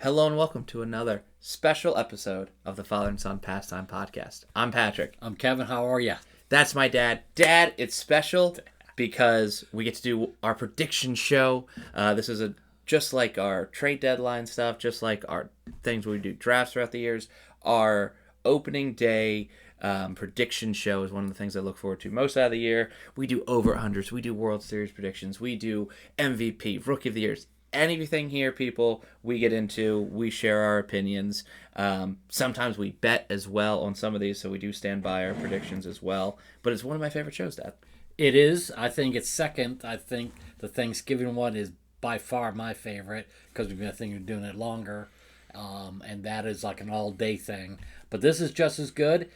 Hello and welcome to another special episode of the Father and Son Pastime Podcast. I'm Patrick. I'm Kevin. How are you? That's my dad. Dad, it's special because we get to do our prediction show. This is just like our trade deadline stuff, just like our things we do drafts throughout the years. Our opening day prediction show is one of the things I look forward to most out of the year. We do over-unders. We do World Series predictions. We do MVP, Rookie of the Years. Anything here, people, we get into, we share our opinions. Sometimes we bet as well on some of these, so we do stand by our predictions as well. But it's one of my favorite shows, Dad. It is. I think it's second. I think the Thanksgiving one is by far my favorite because I think we're doing it longer. And that is like an all-day thing. But this is just as good.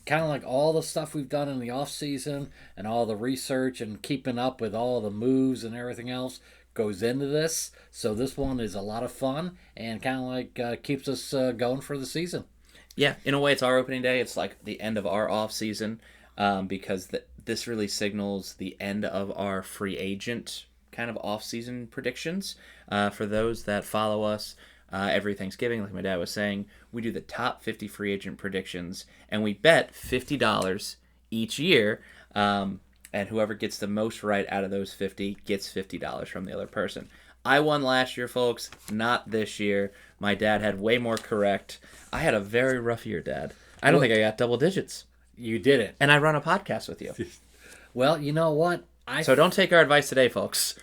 Kind of like all the stuff we've done in the off-season and all the research and keeping up with all the moves and everything else goes into this. So this one is a lot of fun and kind of like keeps us going for the season. Yeah, in a way, it's our opening day. It's like the end of our off season because this really signals the end of our free agent kind of off season predictions. For those that follow us every Thanksgiving, like my dad was saying, we do the top 50 free agent predictions and we bet $50 each year. And whoever gets the most right out of those 50 gets $50 from the other person. I won last year, folks, not this year. My dad had way more correct. I had a very rough year, Dad. I don't think I got double digits. You did it. And I run a podcast with you. Well, you know what? So don't take our advice today, folks.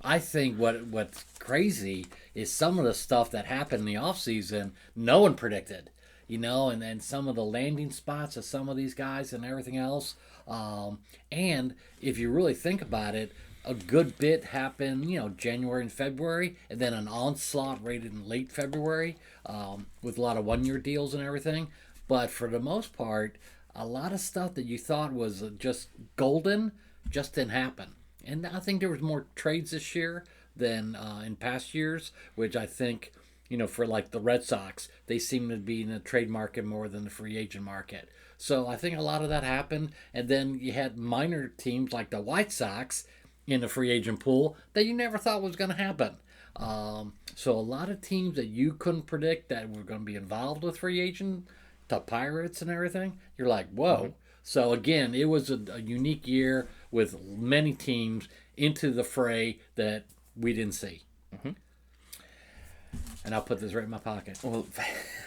I think what's crazy is some of the stuff that happened in the offseason no one predicted. And then some of the landing spots of some of these guys and everything else. And if you really think about it, a good bit happened, January and February, and then an onslaught right in late February with a lot of one-year deals and everything. But for the most part, a lot of stuff that you thought was just golden just didn't happen. And I think there was more trades this year than in past years, which I think, for like the Red Sox, they seem to be in the trade market more than the free agent market. So I think a lot of that happened. And then you had minor teams like the White Sox in the free agent pool that you never thought was going to happen. So a lot of teams that you couldn't predict that were going to be involved with free agent, the Pirates and everything, you're like, whoa. Mm-hmm. So again, it was a unique year with many teams into the fray that we didn't see. Mm-hmm. And I'll put this right in my pocket. Well,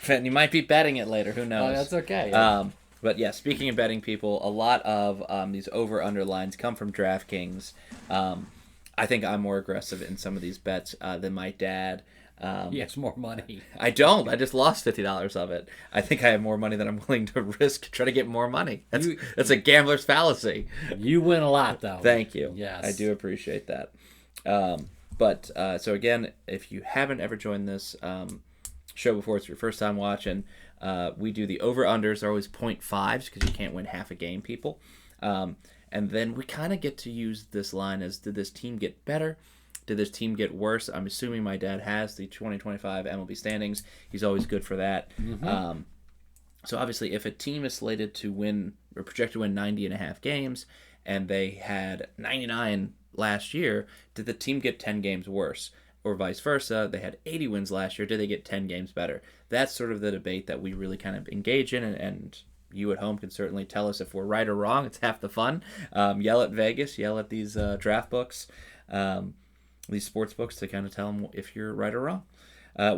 you might be betting it later. Who knows? Oh, that's okay. But yeah, speaking of betting, people, a lot of these over-under lines come from DraftKings. I think I'm more aggressive in some of these bets than my dad. He has more money. I don't. I just lost $50 of it. I think I have more money than I'm willing to risk to try to get more money. That's a gambler's fallacy. You win a lot, though. Thank you. Yes. I do appreciate that. So again, if you haven't ever joined this show before, it's your first time watching, we do the over-unders. They're always 0.5s because you can't win half a game, people. And then we kind of get to use this line as, did this team get better? Did this team get worse? I'm assuming my dad has the 2025 MLB standings. He's always good for that. Mm-hmm. So obviously, if a team is slated to win or projected to win 90.5 games, and they had 99 last year, did the team get 10 games worse? Or vice versa, they had 80 wins last year, did they get 10 games better? That's sort of the debate that we really kind of engage in, and you at home can certainly tell us if we're right or wrong. It's half the fun. Yell at Vegas, yell at these draft books, these sports books to kind of tell them if you're right or wrong.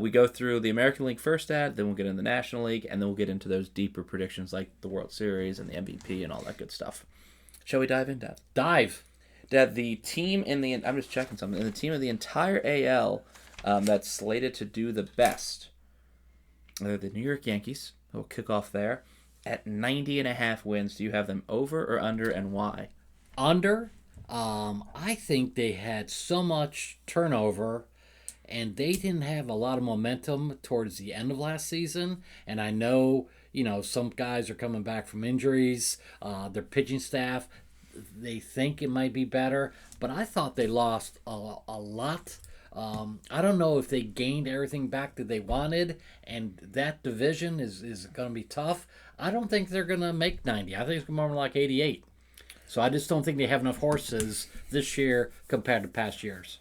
We go through the American League first, Dad, then we'll get into the National League, and then we'll get into those deeper predictions like the World Series and the MVP and all that good stuff. Shall we dive in, Dad? Dive. Dad, the team I'm just checking something. The team of the entire AL that's slated to do the best, they're the New York Yankees. We'll kick off there. At 90.5 wins, do you have them over or under, and why? Under. I think they had so much turnover, and they didn't have a lot of momentum towards the end of last season. And I know, some guys are coming back from injuries. Their pitching staff, they think it might be better, but I thought they lost a lot. I don't know if they gained everything back that they wanted, and that division is going to be tough. I don't think they're going to make 90. I think it's more like 88. So I just don't think they have enough horses this year compared to past years.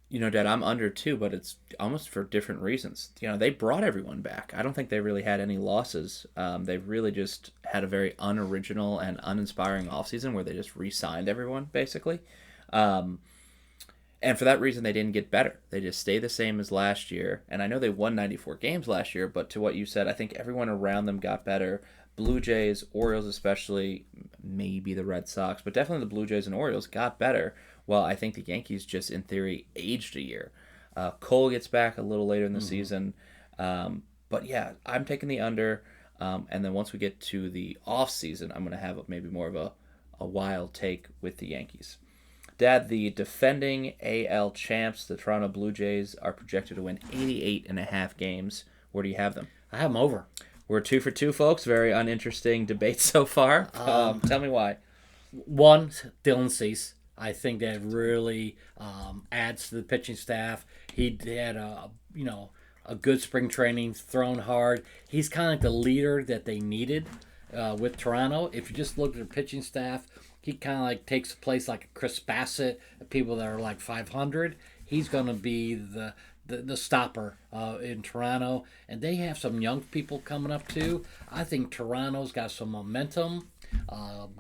Dad, I'm under too, but it's almost for different reasons. They brought everyone back. I don't think they really had any losses. They've really just had a very unoriginal and uninspiring offseason where they just re-signed everyone, basically. Um, and for that reason, they didn't get better. They just stay the same as last year. And I know they won 94 games last year, but to what you said, I think everyone around them got better. Blue Jays, Orioles especially, maybe the Red Sox, but definitely the Blue Jays and Orioles got better. Well, I think the Yankees just, in theory, aged a year. Cole gets back a little later in the season. But yeah, I'm taking the under. And then once we get to the off season, I'm going to have maybe more of a wild take with the Yankees. Dad, the defending AL champs, the Toronto Blue Jays, are projected to win 88.5 games. Where do you have them? I have them over. We're 2 for 2, folks. Very uninteresting debate so far. Tell me why. One, Dylan Cease. I think that really adds to the pitching staff. He had a good spring training, thrown hard. He's kind of like the leader that they needed with Toronto. If you just look at their pitching staff, he kind of like takes a place like Chris Bassett, people that are like 500. He's going to be the stopper in Toronto. And they have some young people coming up too. I think Toronto's got some momentum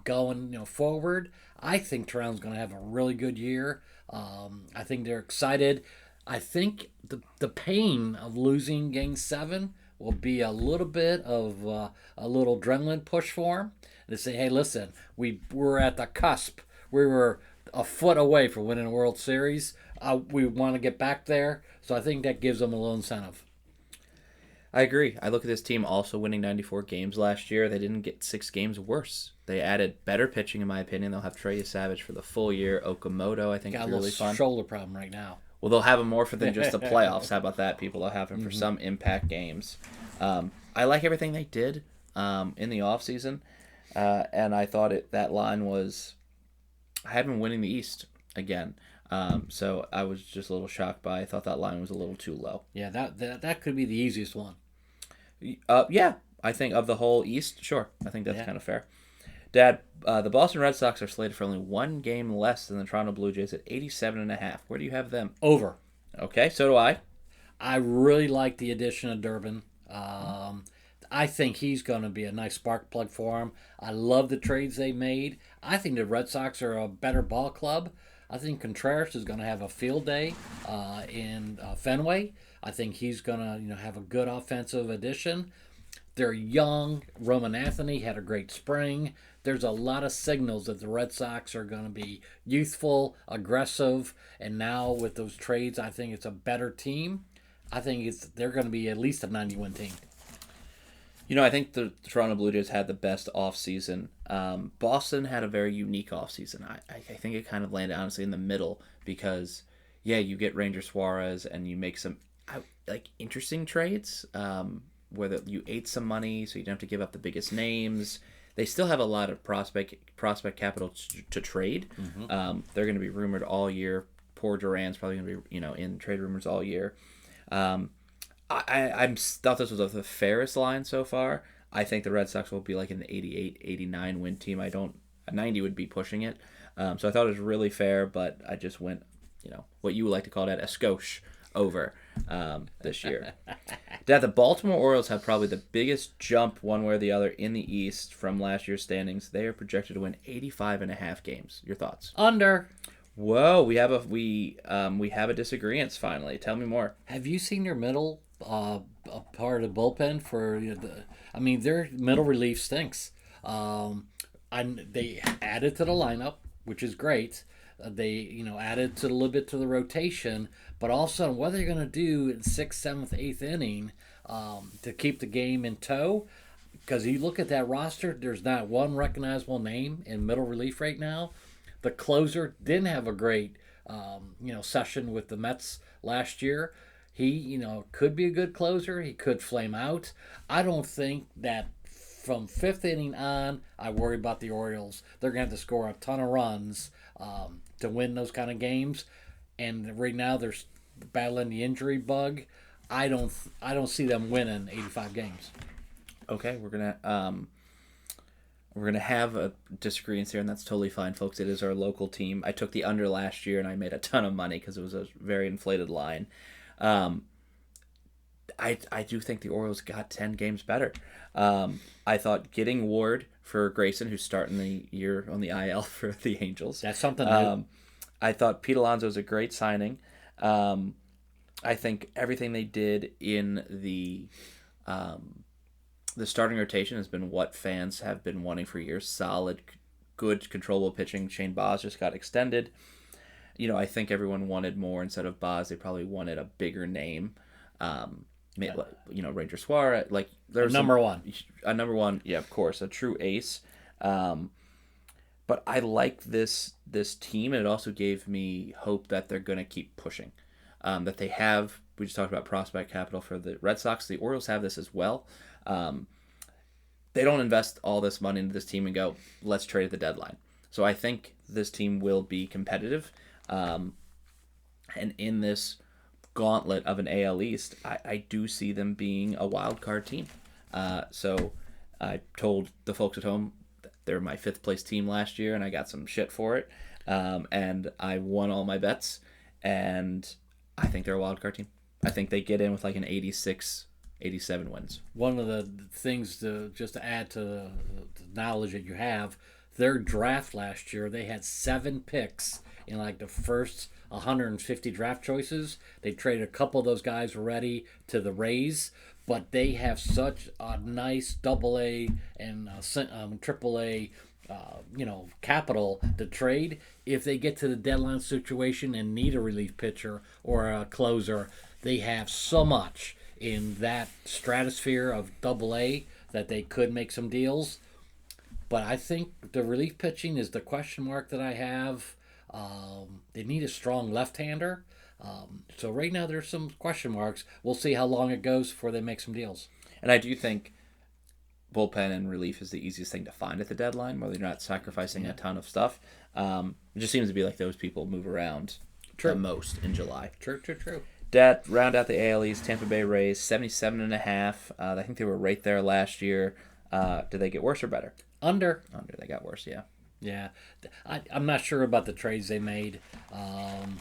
going forward. I think Toronto's going to have a really good year. I think they're excited. I think the pain of losing Game 7 will be a little bit of a little adrenaline push for them. They say, hey, listen, we were at the cusp. We were a foot away from winning a World Series. We want to get back there. So I think that gives them a little incentive. I agree. I look at this team also winning 94 games last year. They didn't get 6 games worse. They added better pitching, in my opinion. They'll have Trey Savage for the full year. Okamoto, I think, is really fun. Got a shoulder problem right now. Well, they'll have him more for than just the playoffs. How about that, people? They'll have him for some impact games. I like everything they did in the offseason. And I thought that line was... I had them winning the East again. So I was just a little shocked by it. I thought that line was a little too low. Yeah, that could be the easiest one. Yeah, I think of the whole East, sure. I think that's kind of fair. Dad, the Boston Red Sox are slated for only 1 game less than the Toronto Blue Jays at 87.5. Where do you have them? Over. Okay, so do I. I really like the addition of Durbin. I think he's going to be a nice spark plug for him. I love the trades they made. I think the Red Sox are a better ball club. I think Contreras is going to have a field day in Fenway. I think he's going to have a good offensive addition. They're young. Roman Anthony had a great spring. There's a lot of signals that the Red Sox are going to be youthful, aggressive, and now with those trades, I think it's a better team. I think they're going to be at least a 90-win team. I think the Toronto Blue Jays had the best offseason. Boston had a very unique offseason. I think it kind of landed, honestly, in the middle because, yeah, you get Ranger Suarez and you make some interesting trades where you ate some money so you don't have to give up the biggest names. They still have a lot of prospect capital to trade. They're going to be rumored all year. Poor Duran's probably going to be in trade rumors all year. I thought this was the fairest line so far. I think the Red Sox will be like an 88, 89 win team. A 90 would be pushing it. So I thought it was really fair, but I just went, what you would like to call that, a skosh over this year. Dad, the Baltimore Orioles have probably the biggest jump one way or the other in the East from last year's standings. They are projected to win 85.5 games. Your thoughts? Under. Whoa, we have a disagreement finally. Tell me more. Have you seen their middle part of the bullpen for their middle relief stinks. They added to the lineup, which is great. They added to a little bit to the rotation, but also what they're going to do in 6th, 7th, 8th inning to keep the game in tow. Because you look at that roster, there's not one recognizable name in middle relief right now. The closer didn't have a great session with the Mets last year. He, could be a good closer. He could flame out. I don't think that from 5th inning on, I worry about the Orioles. They're going to have to score a ton of runs to win those kind of games. And right now they're battling the injury bug. I don't see them winning 85 games. Okay, we're we're going to have a disagreement here, and that's totally fine, folks. It is our local team. I took the under last year, and I made a ton of money because it was a very inflated line. I do think the Orioles got 10 games better. I thought getting Ward for Grayson, who's starting the year on the IL for the Angels. That's something new. I thought Pete Alonso was a great signing. I think everything they did in the starting rotation has been what fans have been wanting for years. Solid, good, controllable pitching. Shane Baz just got extended. I think everyone wanted more instead of Baz. They probably wanted a bigger name. Ranger Suarez. Like there's number one. A number one, yeah, of course, a true ace. But I like this team, and it also gave me hope that they're going to keep pushing. That they have. We just talked about prospect capital for the Red Sox. The Orioles have this as well. They don't invest all this money into this team and go, let's trade at the deadline. So I think this team will be competitive. And in this gauntlet of an AL East, I do see them being a wild card team. So I told the folks at home they're my 5th place team last year, and I got some shit for it. And I won all my bets, and I think they're a wild card team. I think they get in with like an 86, 87 wins. One of the things to add to the knowledge that you have, their draft last year, they had 7 picks in like the first 150 draft choices. They traded a couple of those guys already to the Rays, but they have such a nice AA and AAA capital to trade. If they get to the deadline situation and need a relief pitcher or a closer, they have so much in that stratosphere of AA that they could make some deals. But I think the relief pitching is the question mark that I have. They need a strong left-hander. So right now there's some question marks. We'll see how long it goes before they make some deals. And I do think bullpen and relief is the easiest thing to find at the deadline, where they're not sacrificing a ton of stuff. It just seems to be like those people move around the most in July. True. That round out the AL East, Tampa Bay Rays, 77.5. I think they were right there last year. Did they get worse or better? Under. They got worse, yeah. Yeah. I'm not sure about the trades they made. And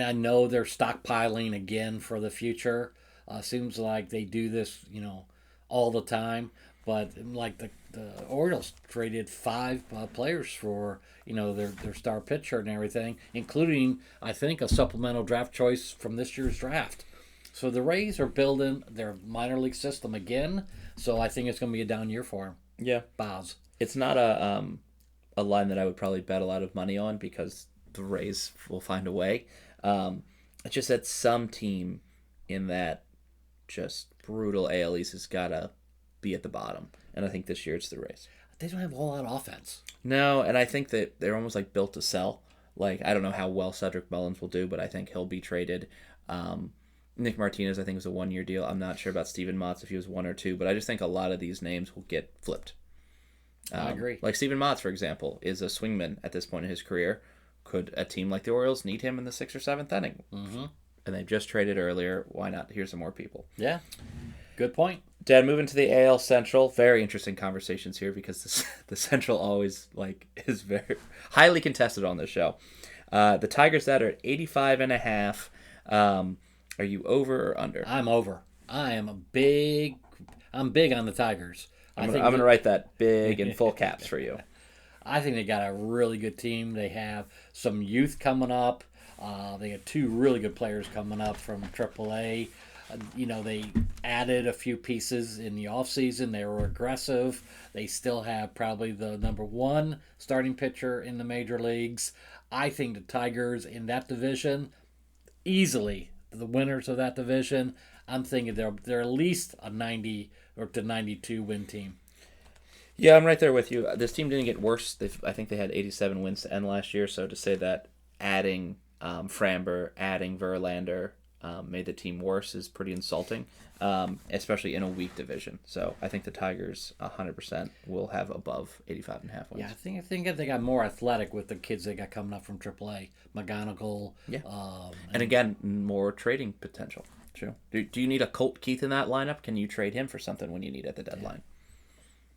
I know they're stockpiling again for the future. Seems like they do this, all the time. But like the Orioles traded 5 players for their star pitcher and everything, including I think a supplemental draft choice from this year's draft. So the Rays are building their minor league system again. So I think it's going to be a down year for them. Yeah, Baz. It's not a line that I would probably bet a lot of money on because the Rays will find a way. It's just that some team in that just brutal AL East has got to be at the bottom. And I think this year it's the Rays. They don't have a whole lot of offense. No, and I think that they're almost like built to sell. Like, I don't know how well Cedric Mullins will do, but I think he'll be traded. Nick Martinez, I think, was a 1-year deal. I'm not sure about Steven Matz if he was 1 or 2, but I just think a lot of these names will get flipped. I agree. Like Steven Matz, for example, is a swingman at this point in his career. Could a team like the Orioles need him in the 6th or 7th inning? Mm-hmm. And they just traded earlier. Why not? Here's some more people. Yeah. Good point. Dad, moving to the AL Central. Very interesting conversations here because the Central always is very highly contested on this show. The Tigers that are at 85.5. Are you over or under? I'm over. I'm big on the Tigers. I'm going to write that big in full caps for you. I think they got a really good team. They have some youth coming up. They had 2 really good players coming up from AAA. They added a few pieces in the offseason. They were aggressive. They still have probably the number 1 starting pitcher in the major leagues. I think the Tigers in that division, easily the winners of that division. I'm thinking they're at least a 90 or to 92 win team. Yeah, I'm right there with you. This team didn't get worse. I think they had 87 wins to end last year. So to say that adding Framber, adding Verlander made the team worse is pretty insulting, especially in a weak division. So I think the Tigers 100% will have above 85.5 wins. Yeah, I think they got more athletic with the kids they got coming up from AAA. McGonigal. Yeah. And again, more trading potential. True. Do you need a Colt Keith in that lineup? Can you trade him for something when you need at the deadline?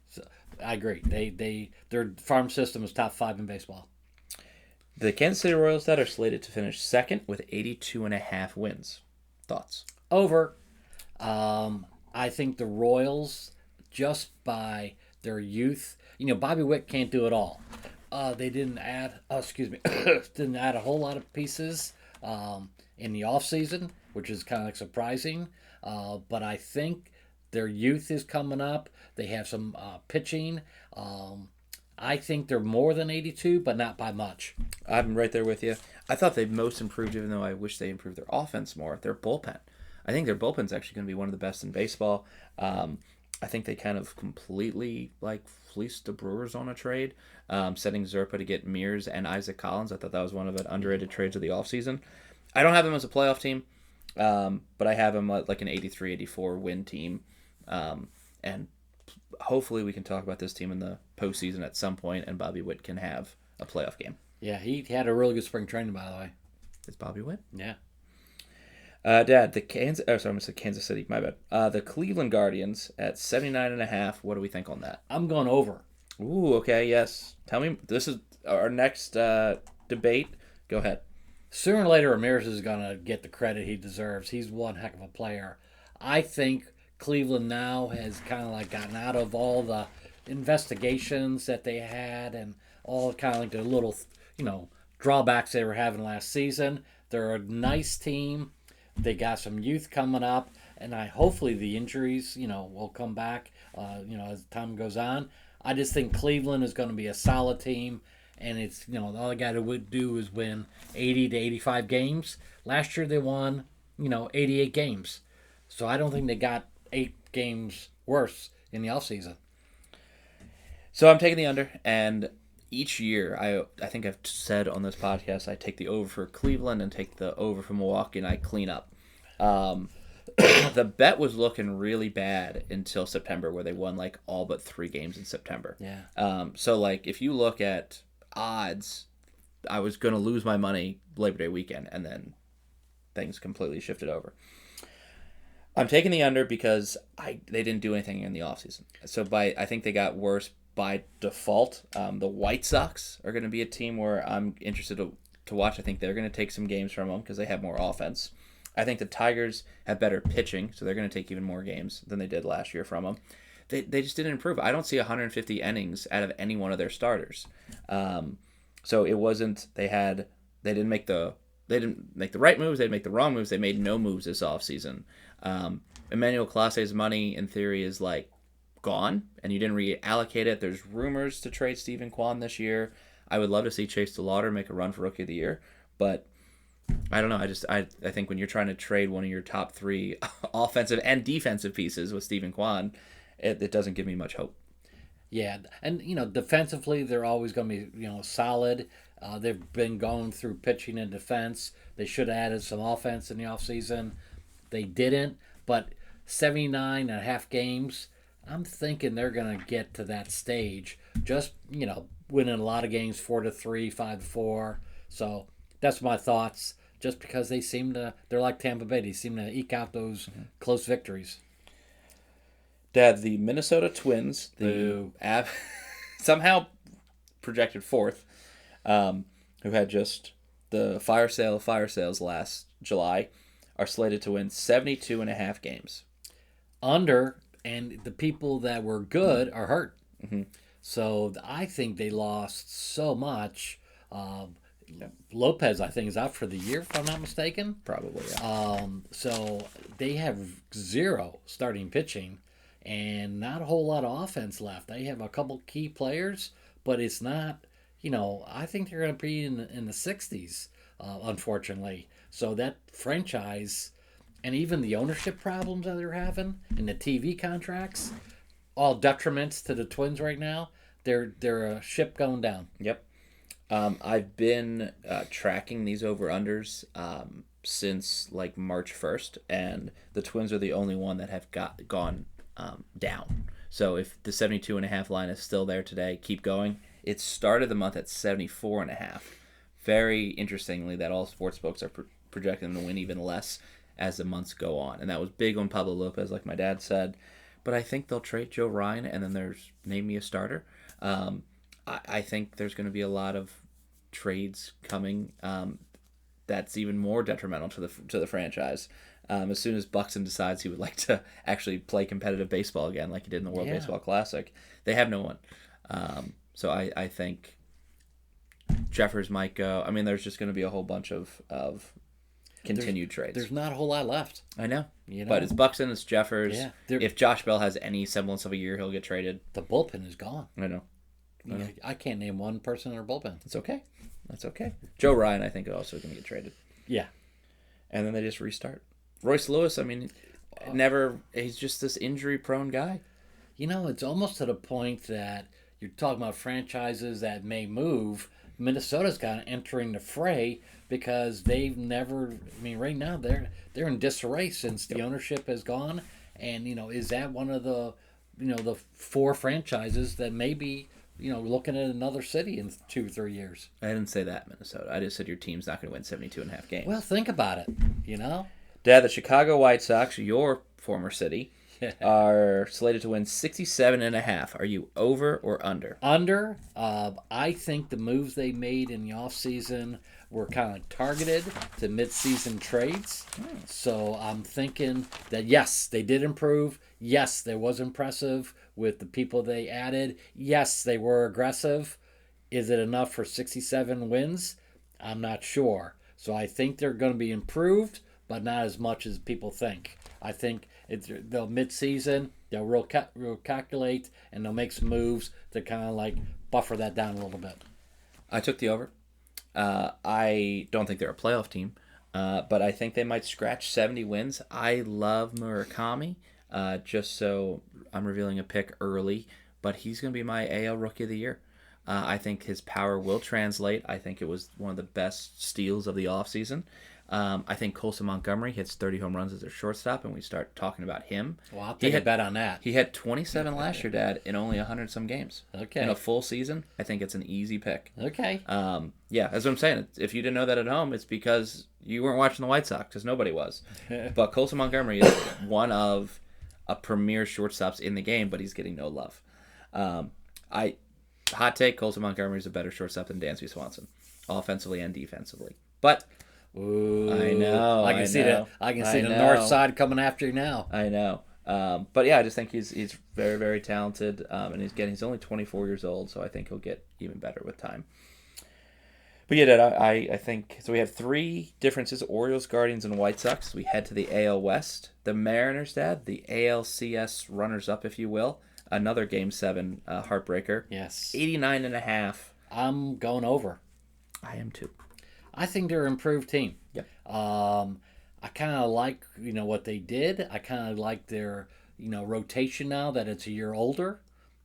So, I agree. Their farm system is top 5 in baseball. The Kansas City Royals that are slated to finish second with 82.5 wins. Thoughts? Over. I think the Royals, just by their youth, Bobby Witt can't do it all. They didn't add, didn't add a whole lot of pieces in the offseason, which is kind of like surprising. But I think their youth is coming up. They have some pitching. I think they're more than 82, but not by much. I'm right there with you. I thought they most improved, even though I wish they improved their offense more. Their bullpen. I think their bullpen's actually going to be one of the best in baseball. I think they kind of completely fleeced the Brewers on a trade, setting Zerpa to get Mears and Isaac Collins. I thought that was one of the underrated trades of the offseason. I don't have them as a playoff team, but I have them like an 83, 84 win team. And hopefully we can talk about this team in the postseason at some point, and Bobby Witt can have a playoff game. Yeah, he had a really good spring training, by the way. Is Bobby Witt? Yeah. Dad, Kansas City, my bad. The Cleveland Guardians at 79.5. What do we think on that? I'm going over. Ooh, okay, yes. Tell me, this is our next debate. Go ahead. Sooner or later, Ramirez is going to get the credit he deserves. He's one heck of a player. I think Cleveland now has kind of gotten out of all the investigations that they had and all kind of the little, drawbacks they were having last season. They're a nice team. They got some youth coming up, and hopefully the injuries, will come back, as time goes on. I just think Cleveland is going to be a solid team, and it's, all they got to do is win 80 to 85 games. Last year they won, 88 games. So I don't think they got 8 games worse in the offseason. So I'm taking the under, and each year, I think I've said on this podcast, I take the over for Cleveland and take the over for Milwaukee, and I clean up. The bet was looking really bad until September, where they won all but 3 games in September. Yeah. So if you look at odds, I was going to lose my money Labor Day weekend, and then things completely shifted over. I'm taking the under because they didn't do anything in the offseason. So I think they got worse by default. The White Sox are going to be a team where I'm interested to watch. I think they're going to take some games from them because they have more offense. I think the Tigers have better pitching, so they're going to take even more games than they did last year from them. They just didn't improve. I don't see 150 innings out of any one of their starters. So it wasn't they didn't make the right moves. They didn't make the wrong moves. They made no moves this offseason. Emmanuel Clase's money in theory is gone, and you didn't reallocate it. There's rumors to trade Stephen Kwan this year. I would love to see Chase DeLauder make a run for Rookie of the Year, but I don't know. I think when you're trying to trade one of your top 3 offensive and defensive pieces with Stephen Kwan, it doesn't give me much hope. Yeah, and defensively they're always going to be solid. They've been going through pitching and defense. They should have added some offense in the offseason. They didn't, but 79.5 games. I'm thinking they're going to get to that stage. Just, winning a lot of games 4-3, 5-4. So that's my thoughts. Just because they're like Tampa Bay. They seem to eke out those close victories. Dad, the Minnesota Twins, somehow projected 4th, who had just the fire sale of fire sales last July, are slated to win 72.5 games. Under, and the people that were good are hurt. Mm-hmm. So I think they lost so much. Lopez, I think, is out for the year, if I'm not mistaken. Probably, yeah. So they have 0 starting pitching and not a whole lot of offense left. They have a couple key players, but it's not, I think they're going to be in the 60s, unfortunately. So that franchise, and even the ownership problems that they're having and the TV contracts, all detriments to the Twins right now. They're a ship going down. Yep. I've been tracking these over-unders since March 1st, and the Twins are the only one that have gone down. So if the 72.5 line is still there today, keep going. It started the month at 74.5. Very interestingly, that all sports books are projecting them to win even less as the months go on. And that was big on Pablo Lopez, like my dad said. but I think they'll trade Joe Ryan, and then there's name me a starter. I think there's going to be a lot of trades coming. That's even more detrimental to the franchise. As soon as Buxton decides he would like to actually play competitive baseball again, like he did in the World Baseball Classic, they have no one. So I think Jeffers might go. I mean, there's just going to be a whole bunch of continued trades. There's not a whole lot left. I know. But it's Buxton, it's Jeffers. Yeah, if Josh Bell has any semblance of a year, he'll get traded. The bullpen is gone. I know. I can't name one person in our bullpen. It's okay. That's okay. Joe Ryan, I think, is also going to get traded. Yeah. And then they just restart. Royce Lewis, I mean, he's just this injury-prone guy. It's almost to the point that you're talking about franchises that may move. Minnesota's kind of entering the fray because they've never. I mean, right now they're in disarray since the ownership has gone, and is that one of the the 4 franchises that may be looking at another city in 2 or 3 years? I didn't say that, Minnesota. I just said your team's not going to win 72.5 games. Well, think about it. Dad, the Chicago White Sox, your former city, are slated to win 67.5. Are you over or under? Under. I think the moves they made in the offseason were kind of targeted to mid-season trades. So I'm thinking that, yes, they did improve. Yes, they was impressive with the people they added. Yes, they were aggressive. Is it enough for 67 wins? I'm not sure. So I think they're going to be improved, but not as much as people think. I think they'll mid-season, they'll real calculate, and they'll make some moves to kind of like buffer that down a little bit. I took the over. I don't think they're a playoff team, but I think they might scratch 70 wins. I love Murakami, just so I'm revealing a pick early, but he's going to be my AL Rookie of the Year. I think his power will translate. I think it was one of the best steals of the offseason. I think Colson Montgomery hits 30 home runs as a shortstop, and we start talking about him. Well, I'll take a bet on that. He had 27 last year, Dad, in only 100-some games. Okay. In a full season, I think it's an easy pick. Okay. Yeah, that's what I'm saying. If you didn't know that at home, it's because you weren't watching the White Sox, because nobody was. But Colson Montgomery is one of a premier shortstops in the game, but he's getting no love. Hot take, Colson Montgomery is a better shortstop than Dansby Swanson, offensively and defensively. But ooh, I know. I can see the north side coming after you now. I know. But yeah, I just think he's very, very talented, and he's only 24 years old, so I think he'll get even better with time. But yeah, Dad, I think so. We have 3 differences: Orioles, Guardians, and White Sox. We head to the AL West. The Mariners, Dad, the ALCS runners-up, if you will. Another Game 7 heartbreaker. Yes. 89.5. I'm going over. I am too. I think they're an improved team. Yep. I kind of like what they did. I kind of like their rotation now that it's a year older.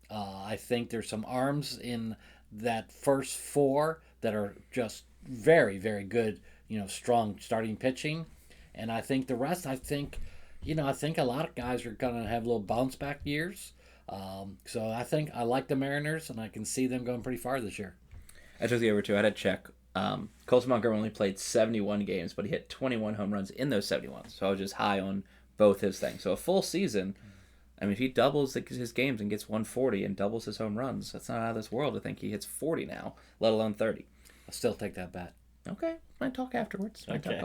I think there's some arms in that first 4 that are just very, very good. Strong starting pitching, and I think the rest. I think a lot of guys are gonna have little bounce back years. So I think I like the Mariners, and I can see them going pretty far this year. I took the over too. I had to check. Colson Montgomery only played 71 games, but he hit 21 home runs in those 71. So I was just high on both his things. So a full season, I mean, if he doubles his games and gets 140 and doubles his home runs, that's not out of this world. I think he hits 40 now, let alone 30. I'll still take that bet. Okay. Might talk afterwards. Okay.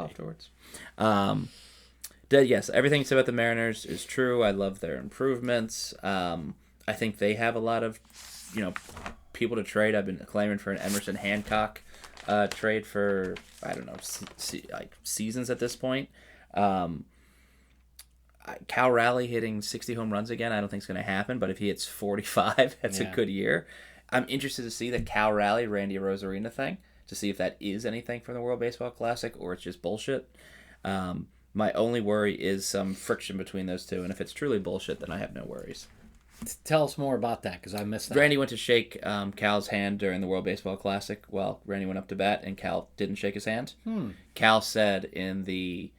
Yes, everything you said about the Mariners is true. I love their improvements. I think they have a lot of, people to trade. I've been clamoring for an Emerson Hancock trade for, I don't know, seasons at this point. Cal Raleigh hitting 60 home runs again, I don't think it's going to happen, but if he hits 45, that's a good year. I'm interested to see the Cal Raleigh, Randy Rosarina thing, to see if that is anything from the World Baseball Classic or it's just bullshit. My only worry is some friction between those two, and if it's truly bullshit, then I have no worries. Tell us more about that, because I missed that. Randy went to shake Cal's hand during the World Baseball Classic. Well, Randy went up to bat, and Cal didn't shake his hand. Cal said in the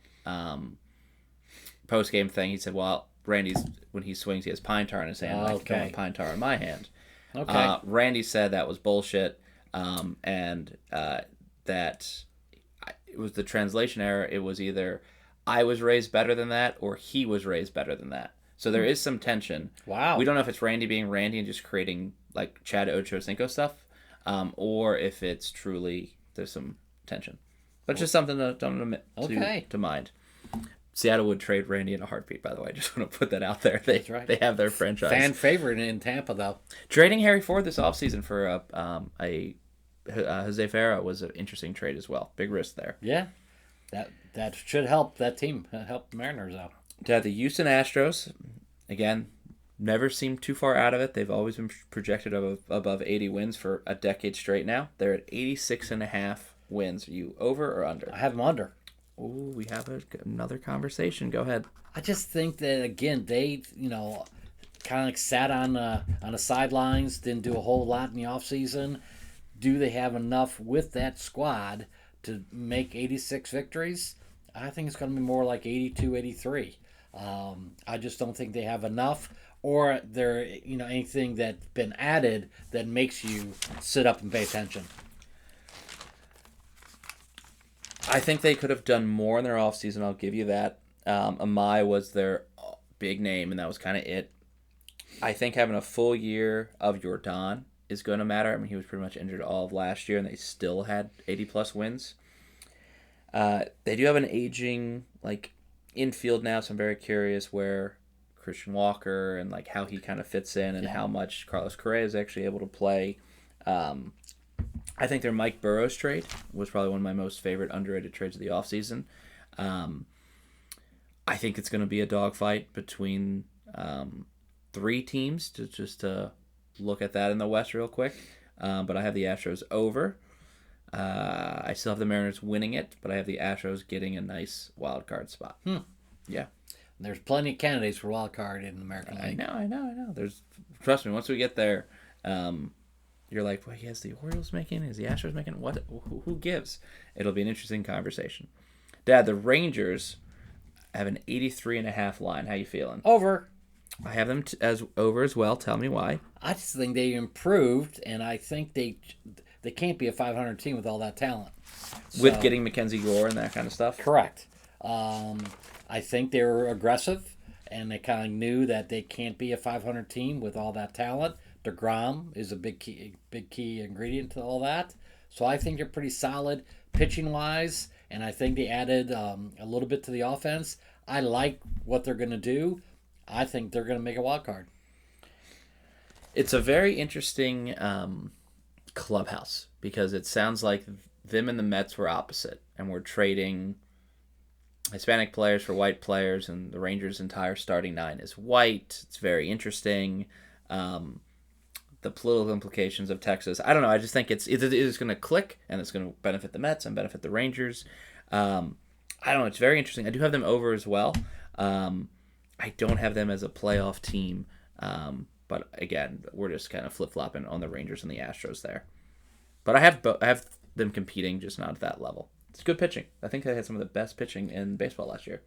post-game thing, he said, well, Randy's, when he swings, he has pine tar in his hand. I can pine tar in my hand. Okay. Randy said that was bullshit, and that it was the translation error. It was either I was raised better than that, or he was raised better than that. So there is some tension. Wow. We don't know if it's Randy being Randy and just creating like Chad Ochocinco stuff, or if it's truly there's some tension. But just something to don't admit to mind. Seattle would trade Randy in a heartbeat, by the way. I just want to put that out there. That's right. They have their franchise. Fan favorite in Tampa, though. Trading Harry Ford this offseason for a Jose Ferreira was an interesting trade as well. Big risk there. Yeah. That should help that team, help the Mariners out. The Houston Astros, again, never seemed too far out of it. They've always been projected above 80 wins for a decade straight now. They're at 86.5 wins. Are you over or under? I have them under. Oh, we have another conversation. Go ahead. I just think that, again, they, kind of like sat on the sidelines, didn't do a whole lot in the offseason. Do they have enough with that squad to make 86 victories? I think it's going to be more like 82, 83. I just don't think they have enough, or there, anything that's been added that makes you sit up and pay attention. I think they could have done more in their offseason. I'll give you that. Amai was their big name, and that was kind of it. I think having a full year of Yordan is going to matter. I mean, he was pretty much injured all of last year, and they still had 80-plus wins. They do have an aging infield now, so I'm very curious where Christian Walker and how he kind of fits in and how much Carlos Correa is actually able to play. I think their Mike Burrows trade was probably one of my most favorite underrated trades of the offseason. I think it's going to be a dogfight between three teams to look at that in the West real quick. But I have the Astros over. I still have the Mariners winning it, but I have the Astros getting a nice wild card spot. Yeah. There's plenty of candidates for wild card in the American League. I know. Trust me, once we get there, you're like, well, is the Orioles making? Is the Astros making? What? Who gives? It'll be an interesting conversation. Dad, the Rangers have an 83.5 line. How you feeling? Over. I have them as over as well. Tell me why. I just think they improved, and I think they can't be a 500 team with all that talent. With getting Mackenzie Gore and that kind of stuff? Correct. I think they were aggressive, and they kind of knew that they can't be a 500 team with all that talent. DeGrom is a big key ingredient to all that. So I think they're pretty solid pitching-wise, and I think they added a little bit to the offense. I like what they're going to do. I think they're going to make a wild card. It's a very interesting clubhouse because it sounds like them and the Mets were opposite, and we're trading Hispanic players for white players, and the Rangers' entire starting nine is white. It's very interesting. The political implications of Texas. I don't know. I just think it's going to click, and it's going to benefit the Mets and benefit the Rangers. I don't know. It's very interesting. I do have them over as well. I don't have them as a playoff team. But again, we're just kind of flip-flopping on the Rangers and the Astros there. But I have them competing, just not at that level. It's good pitching. I think they had some of the best pitching in baseball last year.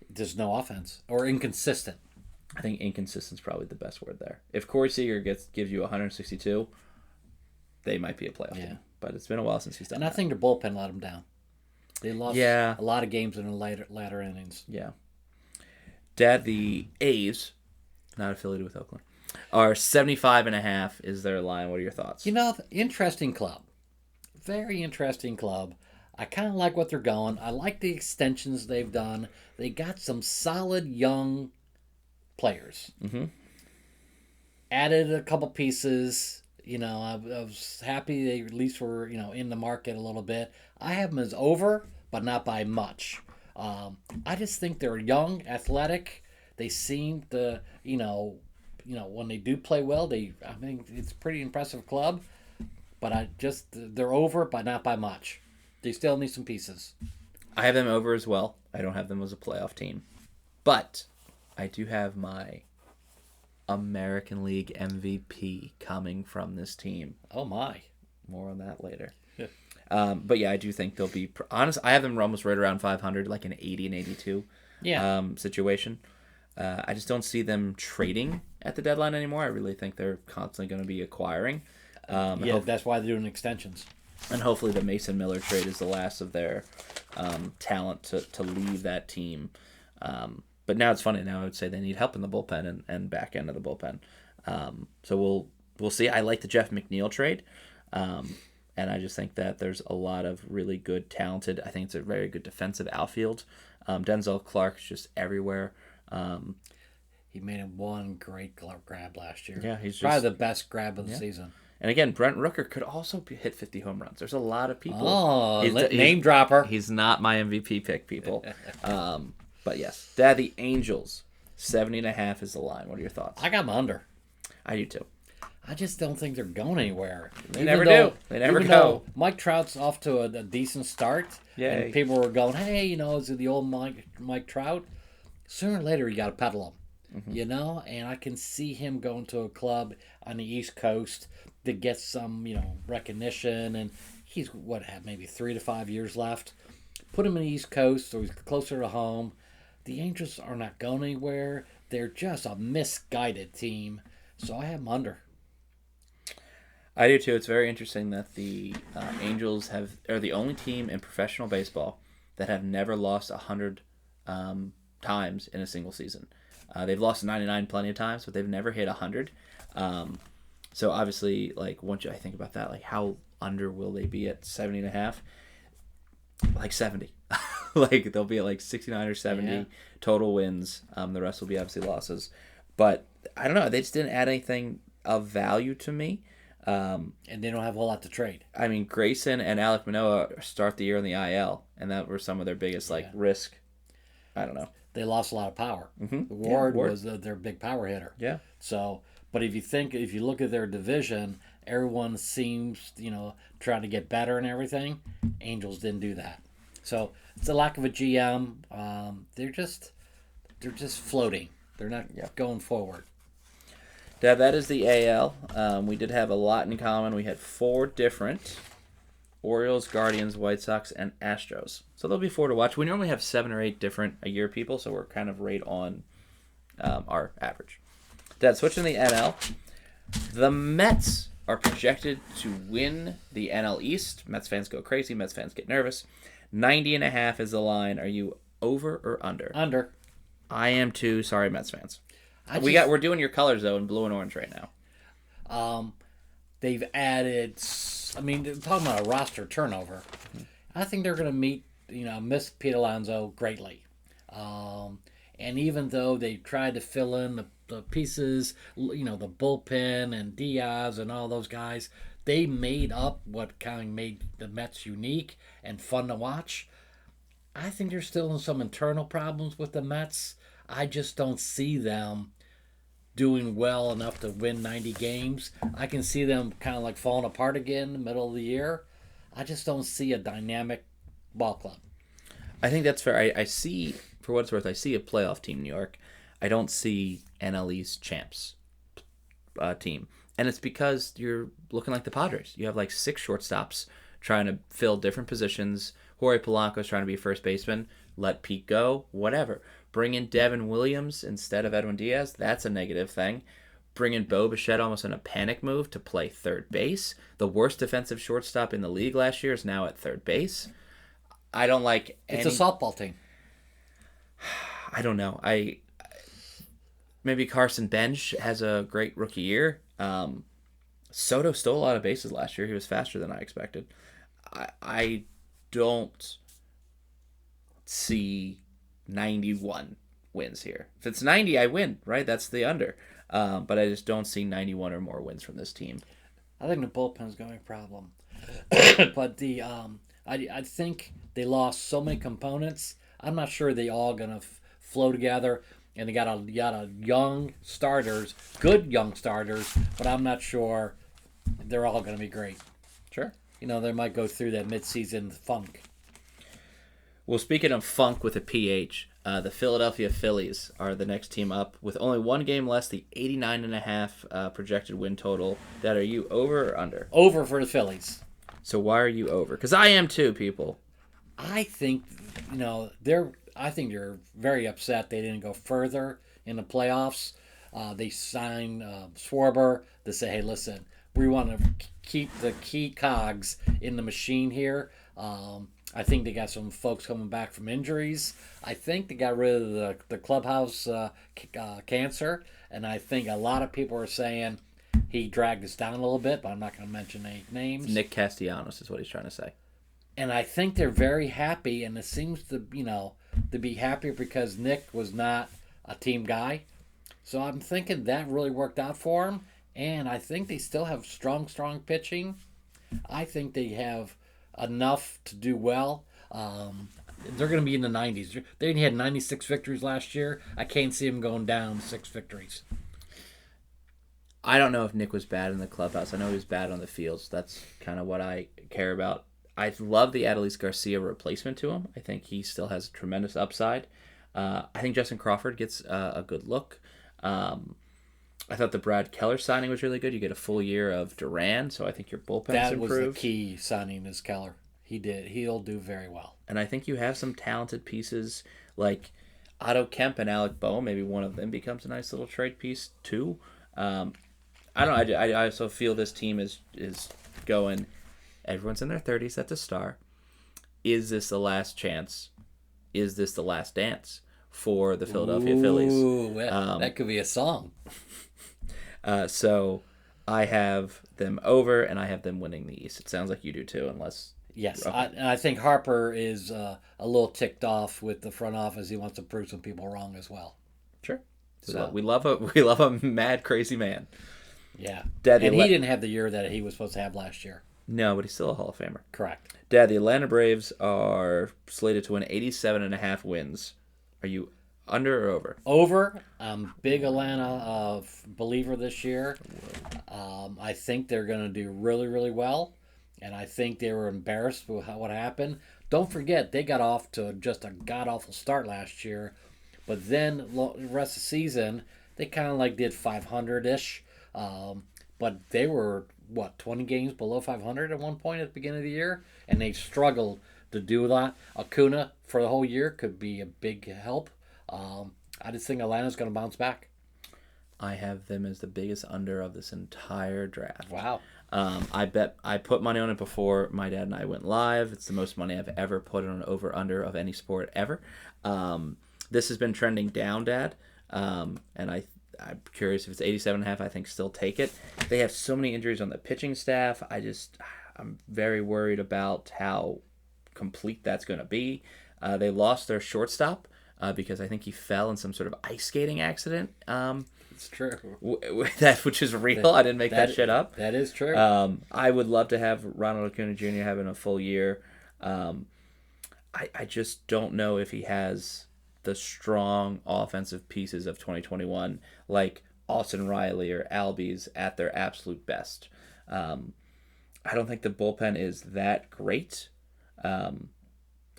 There's no offense. Or inconsistent. I think inconsistent is probably the best word there. If Corey Seager gives you 162, they might be a playoff team. But it's been a while since he's done and that. I think their bullpen let them down. They lost a lot of games in the latter innings. Yeah. Dad, the A's, not affiliated with Oakland, are 75.5 is their line. What are your thoughts? Interesting club. Very interesting club. I kind of like what they're going. I like the extensions they've done. They got some solid young players. Mm-hmm. Added a couple pieces. I was happy they at least were, in the market a little bit. I have them as over, but not by much. I just think they're young, athletic. They seem to, when they do play well, I think it's a pretty impressive club. But they're over, but not by much. They still need some pieces. I have them over as well. I don't have them as a playoff team. But I do have my American League MVP coming from this team. Oh, my. More on that later. But yeah, I do think they'll be honest. I have them almost right around 500, like an 80 and 82 situation. I just don't see them trading at the deadline anymore. I really think they're constantly going to be acquiring. That's why they're doing extensions. And hopefully the Mason Miller trade is the last of their talent to leave that team. But But now it's funny. Now I would say they need help in the bullpen and back end of the bullpen. So we'll see. I like the Jeff McNeil trade. And I just think that there's a lot of really good, talented. I think it's a very good defensive outfield. Denzel Clark's just everywhere. He made one great grab last year. Yeah, he's probably just the best grab of the season. And again, Brent Rooker could also hit 50 home runs. There's a lot of people. Oh, name dropper. He's not my MVP pick, people. But yes, Dad, the Angels, 70.5 is the line. What are your thoughts? I got them under. I do too. I just don't think they're going anywhere. They never do. They never go. Mike Trout's off to a decent start. Yeah. And people were going, hey, is it the old Mike Trout? Sooner or later, you got to pedal him. Mm-hmm. And I can see him going to a club on the East Coast to get some, recognition. And he's, maybe 3 to 5 years left. Put him in the East Coast so he's closer to home. The Angels are not going anywhere. They're just a misguided team. So I have them under. I do too. It's very interesting that the Angels are the only team in professional baseball that have never lost 100 times in a single season. They've lost 99 plenty of times, but they've never hit 100. So obviously, once I think about that, how under will they be at 70.5? 70. They'll be at 69 or 70 total wins. The rest will be obviously losses. But I don't know. They just didn't add anything of value to me. And they don't have a whole lot to trade. I mean, Grayson and Alek Manoah start the year in the IL, and that were some of their biggest risk. I don't know. They lost a lot of power. Mm-hmm. Ward was their big power hitter. Yeah. So, but if you look at their division, everyone seems trying to get better and everything. Angels didn't do that. So it's a lack of a GM. They're just floating. They're not going forward. Dad, that is the AL. We did have a lot in common. We had 4 different Orioles, Guardians, White Sox, and Astros. So there'll be 4 to watch. We normally have 7 or 8 different a year people, so we're kind of right on our average. Dad, switching to the NL. The Mets are projected to win the NL East. Mets fans go crazy. Mets fans get nervous. 90.5 is the line. Are you over or under? Under. I am too. Sorry, Mets fans. We're doing your colors though in blue and orange right now. They've added. I mean, they're talking about a roster turnover. I think they're going to miss Pete Alonso greatly. And even though they tried to fill in the pieces, the bullpen and Diaz and all those guys, they made up what kind of made the Mets unique and fun to watch. I think there's still some internal problems with the Mets. I just don't see them doing well enough to win 90 games. I can see them kind of falling apart again in the middle of the year. I just don't see a dynamic ball club. I think that's fair. I see, for what it's worth, I see a playoff team in New York. I don't see NL East champs team. And it's because you're looking like the Padres. You have 6 shortstops trying to fill different positions. Jorge Polanco's trying to be first baseman. Let Pete go. Whatever. Bring in Devin Williams instead of Edwin Diaz. That's a negative thing. Bring in Bo Bichette almost in a panic move to play third base. The worst defensive shortstop in the league last year is now at third base. I don't like any... It's a softball team. I don't know. Maybe Carson Bench has a great rookie year. Soto stole a lot of bases last year. He was faster than I expected. I don't see 91 wins here. If it's 90, I win, right? That's the under. But I just don't see 91 or more wins from this team. I think the bullpen's going to be a problem. But I think they lost so many components. I'm not sure they all going to flow together. And they got a young starters, good young starters, but I'm not sure they're all going to be great. Sure. They might go through that midseason funk. Well, speaking of funk with a PH, the Philadelphia Phillies are the next team up with only 1 game less, the 89.5 projected win total. Dad, are you over or under? Over for the Phillies. So why are you over? Because I am too, people. I think, I think they're very upset they didn't go further in the playoffs. They signed Schwarber to say, hey, listen, we want to keep the key cogs in the machine here. I think they got some folks coming back from injuries. I think they got rid of the clubhouse cancer, and I think a lot of people are saying he dragged us down a little bit, but I'm not going to mention any names. Nick Castellanos is what he's trying to say. And I think they're very happy, and it seems to to be happier because Nick was not a team guy. So I'm thinking that really worked out for him, and I think they still have strong pitching. I think they have enough to do well. They're going to be in the 90s. They had 96 victories last year. I can't see them going down 6 victories. I don't know if Nick was bad in the clubhouse. I know he was bad on the fields. That's kind of what I care about. I love the Adolis Garcia replacement to him. I think he still has tremendous upside. I think Justin Crawford gets a good look. I thought the Brad Keller signing was really good. You get a full year of Duran, so I think your bullpen's That improved. was the key signing is Keller. He'll do very well. And I think you have some talented pieces like Otto Kemp and Alec Boehm. Maybe one of them becomes a nice little trade piece too. I don't know. I also feel this team is going. Everyone's in their 30s. That's a star. Is this the last chance? Is this the last dance for the Philadelphia Phillies? Ooh, that could be a song. So I have them over, and I have them winning the East. It sounds like you do too, unless. Yes, I think Harper is a little ticked off with the front office. He wants to prove some people wrong as well. Sure. So we love a mad crazy man. Yeah, Dad, and he didn't have the year that he was supposed to have last year. No, but he's still a Hall of Famer. Correct. Dad, the Atlanta Braves are slated to win 87.5 wins. Are you under or over? Over. Big Atlanta believer this year. I think they're going to do really, really well. And I think they were embarrassed with what happened. Don't forget, they got off to just a god-awful start last year. But then the rest of the season, they kind of like did 500-ish. But they were, 20 games below 500 at one point at the beginning of the year? And they struggled to do that. Acuna for the whole year could be a big help. I just think Atlanta's going to bounce back. I have them as the biggest under of this entire draft. Wow. I put money on it before my dad and I went live. It's the most money I've ever put on an over-under of any sport ever. This has been trending down, Dad. And I'm curious if it's 87.5. I think still take it. They have so many injuries on the pitching staff. I'm very worried about how complete that's going to be. They lost their shortstop because I think he fell in some sort of ice skating accident. It's true. Which is real. I didn't make that shit up. That is true. I would love to have Ronald Acuna Jr. having a full year. I just don't know if he has the strong offensive pieces of 2021 like Austin Riley or Albies at their absolute best. I don't think the bullpen is that great. I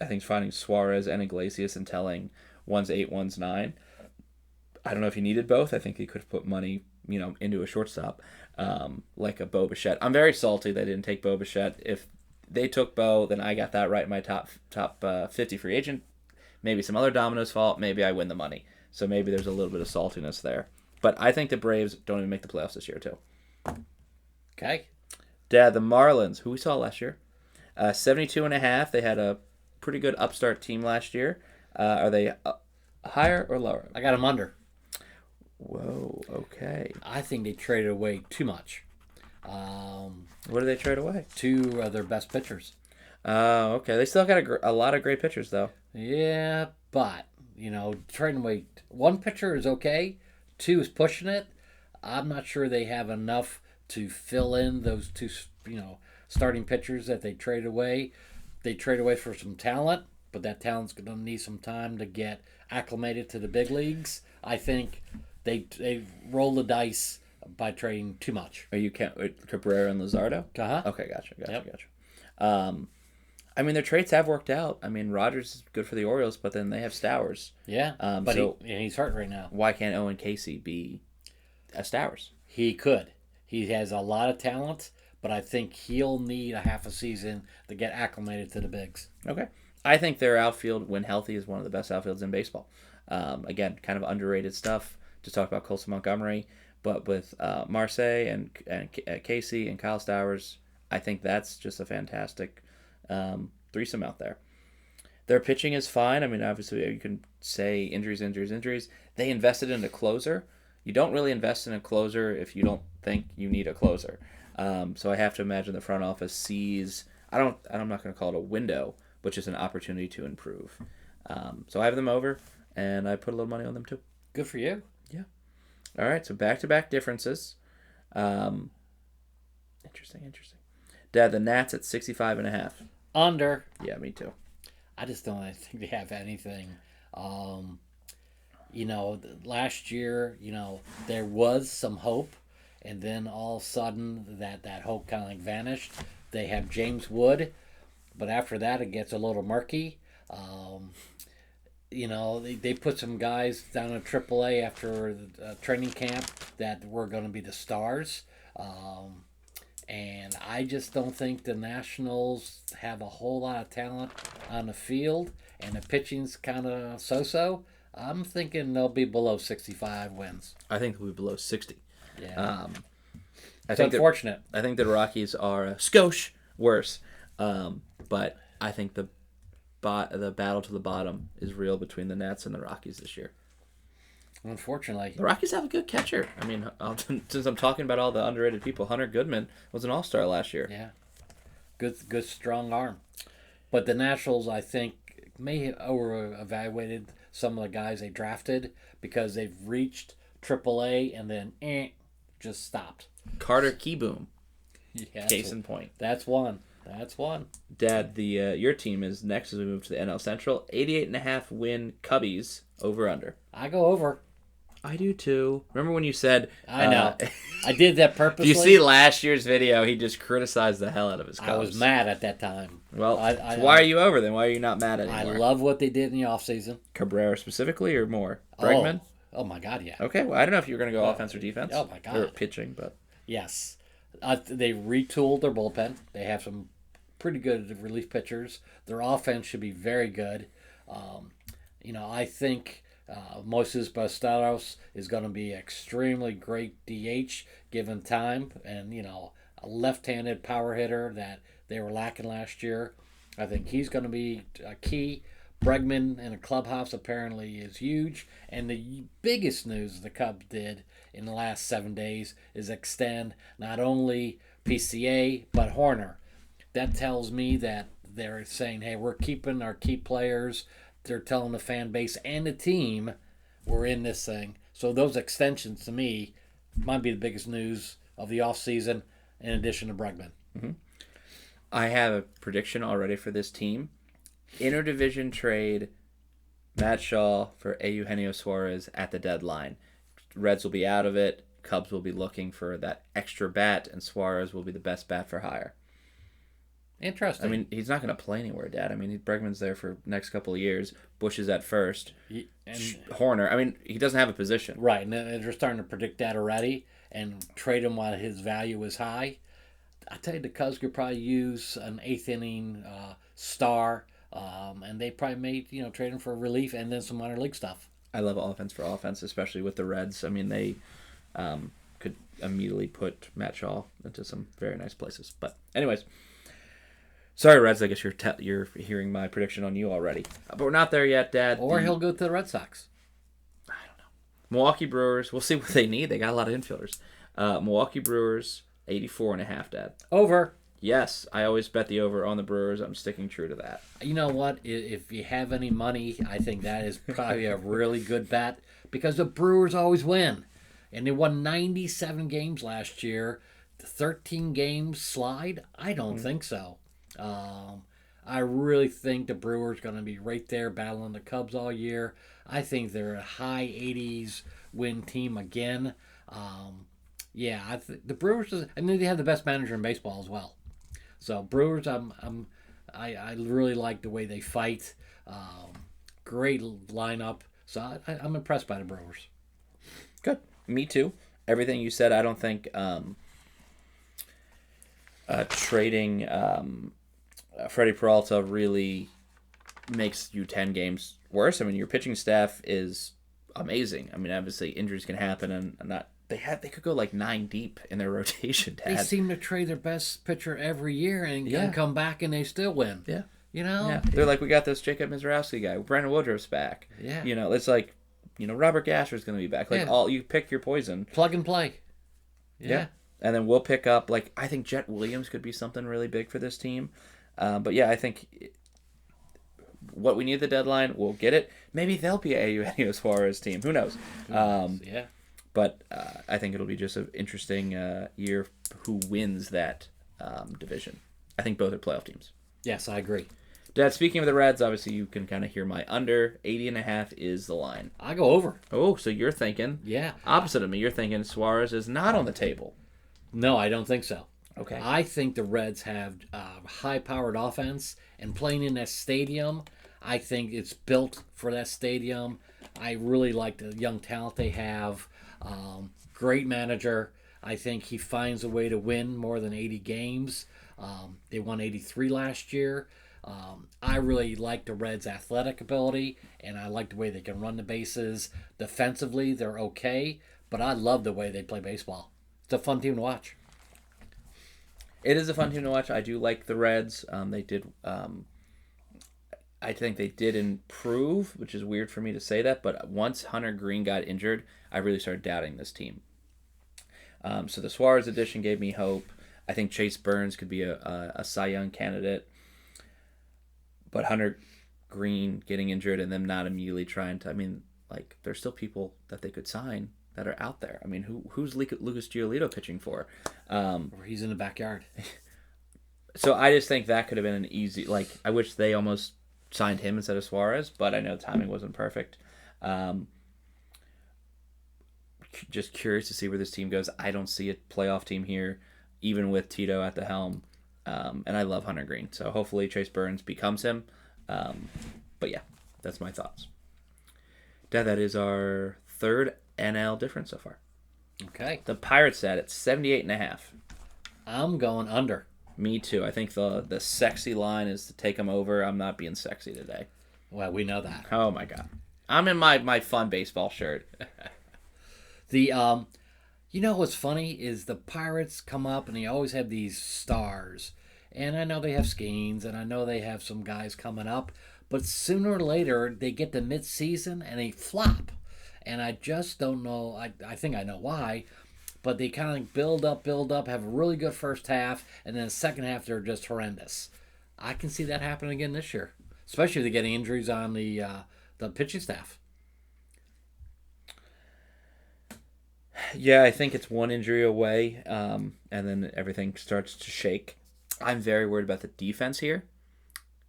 think finding Suarez and Iglesias and telling one's 8, one's 9. I don't know if he needed both. I think he could have put money, into a shortstop, like a Bo Bichette. I'm very salty they didn't take Bo Bichette. If they took Bo, then I got that right in my top 50 free agent. Maybe some other dominoes fault. Maybe I win the money. So maybe there's a little bit of saltiness there. But I think the Braves don't even make the playoffs this year too. Okay. Dad, the Marlins, who we saw last year, 72.5. They had a pretty good upstart team last year. Are they higher or lower? I got them under. Whoa, okay. I think they traded away too much. What did they trade away? 2 of their best pitchers. Oh, okay. They still got a lot of great pitchers, though. Yeah, but, trading away 1 pitcher is okay. 2 is pushing it. I'm not sure they have enough to fill in those 2, starting pitchers that they trade away. They trade away for some talent, but that talent's going to need some time to get acclimated to the big leagues. I think they roll the dice by trading too much. Are you Cabrera and Luzardo? Uh-huh. Okay, gotcha. Their trades have worked out. Rogers is good for the Orioles, but then they have Stowers. Yeah, but he's hurt right now. Why can't Owen Casey be a Stowers? He could. He has a lot of talent, but I think he'll need a half a season to get acclimated to the bigs. Okay. I think their outfield, when healthy, is one of the best outfields in baseball. Again, kind of underrated stuff. Just talk about Colson Montgomery, but with Marseille and Casey and Kyle Stowers, I think that's just a fantastic threesome out there. Their pitching is fine. I mean, obviously, you can say injuries, injuries, injuries. They invested in a closer. You don't really invest in a closer if you don't think you need a closer. So I have to imagine the front office sees. I'm not going to call it a window, but just an opportunity to improve. So I have them over, and I put a little money on them too. Good for you. Yeah. All right. So back-to-back differences. Interesting. Dad, the Nats at 65.5. Under. Yeah, me too. I just don't think they have anything. Last year, there was some hope, and then all of a sudden that hope kind of like vanished. They have James Wood, but after that it gets a little murky. They put some guys down in AAA after training camp that were going to be the stars. And I just don't think the Nationals have a whole lot of talent on the field, and the pitching's kind of so-so. I'm thinking they'll be below 65 wins. I think they'll be below 60. Yeah. It's unfortunate. I think the Rockies are a skosh worse. But I think the battle to the bottom is real between the Nats and the Rockies this year. Unfortunately. The Rockies have a good catcher. I mean, since I'm talking about all the underrated people, Hunter Goodman was an all-star last year. Yeah. Good strong arm. But the Nationals, I think, may have over-evaluated some of the guys they drafted because they've reached AAA and then just stopped. Carter Keyboom. Yeah, Case in point. That's one. Dad, your team is next as we move to the NL Central. 88.5 win Cubbies over under. I go over. I do too. Remember when you said... I know. I did that purposely. If you see last year's video, he just criticized the hell out of his Cubs. I was mad at that time. Well, why are you over then? Why are you not mad anymore? I love what they did in the offseason. Cabrera specifically or more? Bregman? Oh my God, yeah. Okay, well, I don't know if you were going to go offense or defense. Oh my God. Or pitching, but... Yes. They retooled their bullpen. They have some pretty good relief pitchers. Their offense should be very good. I think... Moises Bastados is going to be extremely great DH given time, and a left-handed power hitter that they were lacking last year. I think he's going to be a key. Bregman in a clubhouse apparently is huge, and the biggest news the Cubs did in the last 7 days is extend not only PCA but Horner. That tells me that they're saying, hey, we're keeping our key players. They're telling the fan base and the team we're in this thing. So those extensions, to me, might be the biggest news of the offseason in addition to Bregman. Mm-hmm. I have a prediction already for this team. Interdivision trade, Matt Shaw for Eugenio Suarez at the deadline. Reds will be out of it. Cubs will be looking for that extra bat, and Suarez will be the best bat for hire. Interesting. I mean, he's not going to play anywhere, Dad. I mean, Bregman's there for next couple of years. Bush is at first. Horner. I mean, he doesn't have a position. Right, and they're starting to predict that already and trade him while his value is high. I tell you, the Cubs could probably use an eighth inning star, and they probably may trade him for relief and then some minor league stuff. I love offense for offense, especially with the Reds. I mean, they could immediately put Matt Shaw into some very nice places. But anyways. Sorry, Reds. I guess you're hearing my prediction on you already. But we're not there yet, Dad. Or he'll go to the Red Sox. I don't know. Milwaukee Brewers. We'll see what they need. They got a lot of infielders. Milwaukee Brewers, 84.5, Dad. Over. Yes, I always bet the over on the Brewers. I'm sticking true to that. You know what? If you have any money, I think that is probably a really good bet because the Brewers always win. And they won 97 games last year. The 13 games slide? I don't think so. I really think the Brewers are going to be right there battling the Cubs all year. I think they're a high 80s win team again. The Brewers. They have the best manager in baseball as well. So Brewers, I really like the way they fight. Great lineup. So I'm impressed by the Brewers. Good. Me too. Everything you said. I don't think trading. Freddie Peralta really makes you 10 games worse. I mean, your pitching staff is amazing. I mean, obviously injuries can happen, and they could go like 9 deep in their rotation. Dad. They seem to trade their best pitcher every year and come back and they still win. Yeah, You know? Yeah, they're like, we got this Jacob Mizrowski guy. Brandon Woodruff's back. Yeah. It's like, Robert Gasher's going to be back. Like, Yeah. you pick your poison. Plug and play. Yeah. And then we'll pick up, like, I think Jet Williams could be something really big for this team. But yeah, I think what we need at the deadline, we'll get it. Maybe they'll be a Eugenio Suarez team. Who knows? Yeah. But I think it'll be just an interesting year who wins that division. I think both are playoff teams. Yes, I agree. Dad, speaking of the Reds, obviously you can kind of hear my under. 80.5 is the line. I go over. Oh, so you're thinking opposite of me. You're thinking Suarez is not on the table. No, I don't think so. Okay. I think the Reds have high-powered offense, and playing in that stadium, I think it's built for that stadium. I really like the young talent they have. Great manager. I think he finds a way to win more than 80 games. They won 83 last year. I really like the Reds' athletic ability, and I like the way they can run the bases. Defensively, they're okay, but I love the way they play baseball. It's a fun team to watch. It is a fun team to watch. I do like the Reds. They did. I think they did improve, which is weird for me to say that. But once Hunter Green got injured, I really started doubting this team. So the Suarez addition gave me hope. I think Chase Burns could be a Cy Young candidate. But Hunter Green getting injured and them not immediately trying to, there's still people that they could sign that are out there. Who's Lucas Giolito pitching for? Or he's in the backyard. So I just think that could have been an easy, I wish they almost signed him instead of Suarez, but I know timing wasn't perfect. Just curious to see where this team goes. I don't see a playoff team here, even with Tito at the helm. And I love Hunter Green, so hopefully Chase Burns becomes him. But yeah, that's my thoughts. Dad, that is our third NL difference so far. Okay. The Pirates sat at 78.5. I'm going under. Me too. I think the sexy line is to take them over. I'm not being sexy today. Well, we know that. Oh my God. I'm in my fun baseball shirt. What's funny is the Pirates come up and they always have these stars. And I know they have Skeens and I know they have some guys coming up. But sooner or later, they get to mid-season and they flop. And I just don't know. I think I know why. But they kind of build up, have a really good first half. And then the second half, they're just horrendous. I can see that happening again this year. Especially if they're getting injuries on the pitching staff. Yeah, I think it's one injury away, and then everything starts to shake. I'm very worried about the defense here.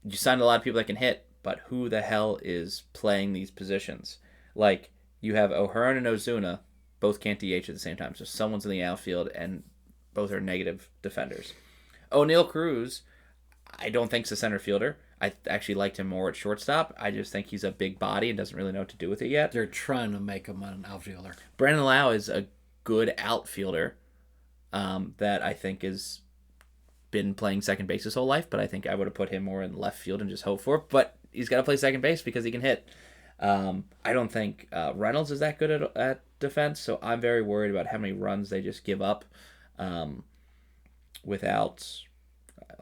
You signed a lot of people that can hit, but who the hell is playing these positions? Like, you have O'Hearn and Ozuna, both can't DH at the same time, so someone's in the outfield, and both are negative defenders. O'Neal Cruz, I don't think is a center fielder. I actually liked him more at shortstop. I just think he's a big body and doesn't really know what to do with it yet. They're trying to make him an outfielder. Brandon Lau is a good outfielder that I think has been playing second base his whole life, but I think I would have put him more in left field and just hope for it. But he's got to play second base because he can hit. I don't think Reynolds is that good at defense, so I'm very worried about how many runs they just give up without...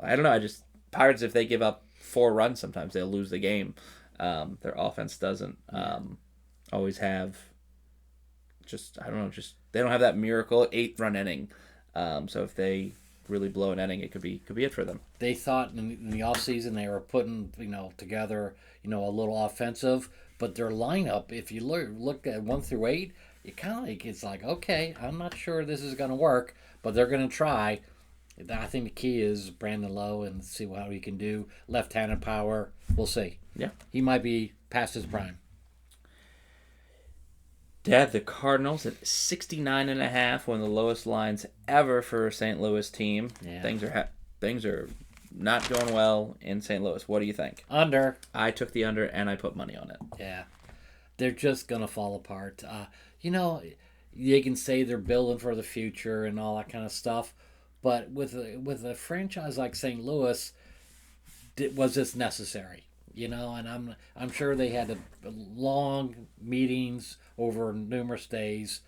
I don't know, Pirates, if they give up 4 runs, sometimes they'll lose the game. Their offense doesn't always have they don't have that miracle 8-run inning. So if they really blow an inning, it could be it for them. They thought in the offseason they were putting together a little offensive, but their lineup, if you look at 1 through 8, it kind of it's like, okay, I'm not sure this is going to work, but they're going to try. I think the key is Brandon Lowe and see how he can do. Left-handed power, we'll see. Yeah. He might be past his prime. Dad, the Cardinals at 69.5, one of the lowest lines ever for a St. Louis team. Yeah. Things are not going well in St. Louis. What do you think? Under. I took the under and I put money on it. Yeah. They're just going to fall apart. They can say they're building for the future and all that kind of stuff. But with a franchise like St. Louis, was this necessary? And I'm sure they had long meetings over numerous days.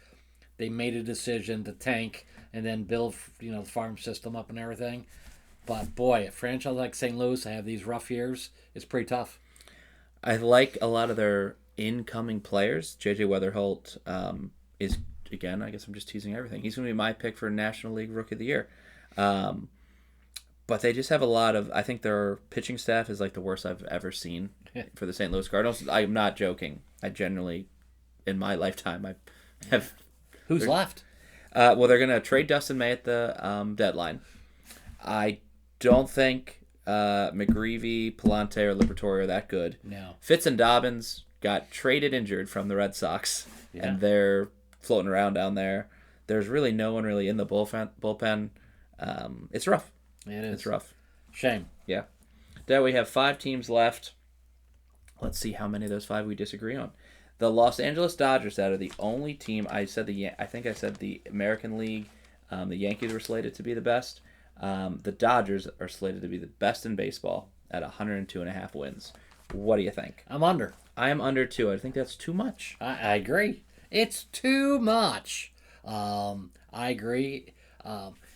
They made a decision to tank and then build the farm system up and everything. But boy, a franchise like St. Louis have these rough years. It's pretty tough. I like a lot of their incoming players. JJ Weatherholt is, again, I guess I'm just teasing everything. He's going to be my pick for National League Rookie of the Year. Um, but they just have a lot of. I think their pitching staff is like the worst I've ever seen for the St. Louis Cardinals. I'm not joking. I generally, in my lifetime, I have. Who's left? Well, they're going to trade Dustin May at the deadline. I don't think McGreevy, Palante, or Liberatore are that good. No. Fitz and Dobbins got traded injured from the Red Sox, and they're floating around down there. There's really no one really in the bullpen. It's rough. It is. It's rough. Shame. Yeah. Then we have 5 teams left. Let's see how many of those 5 we disagree on. The Los Angeles Dodgers, that are the only team. I think I said the American League. The Yankees were slated to be the best. The Dodgers are slated to be the best in baseball at 102.5 wins. What do you think? I'm under. I am under 2. I think that's too much. I agree. It's too much. I agree.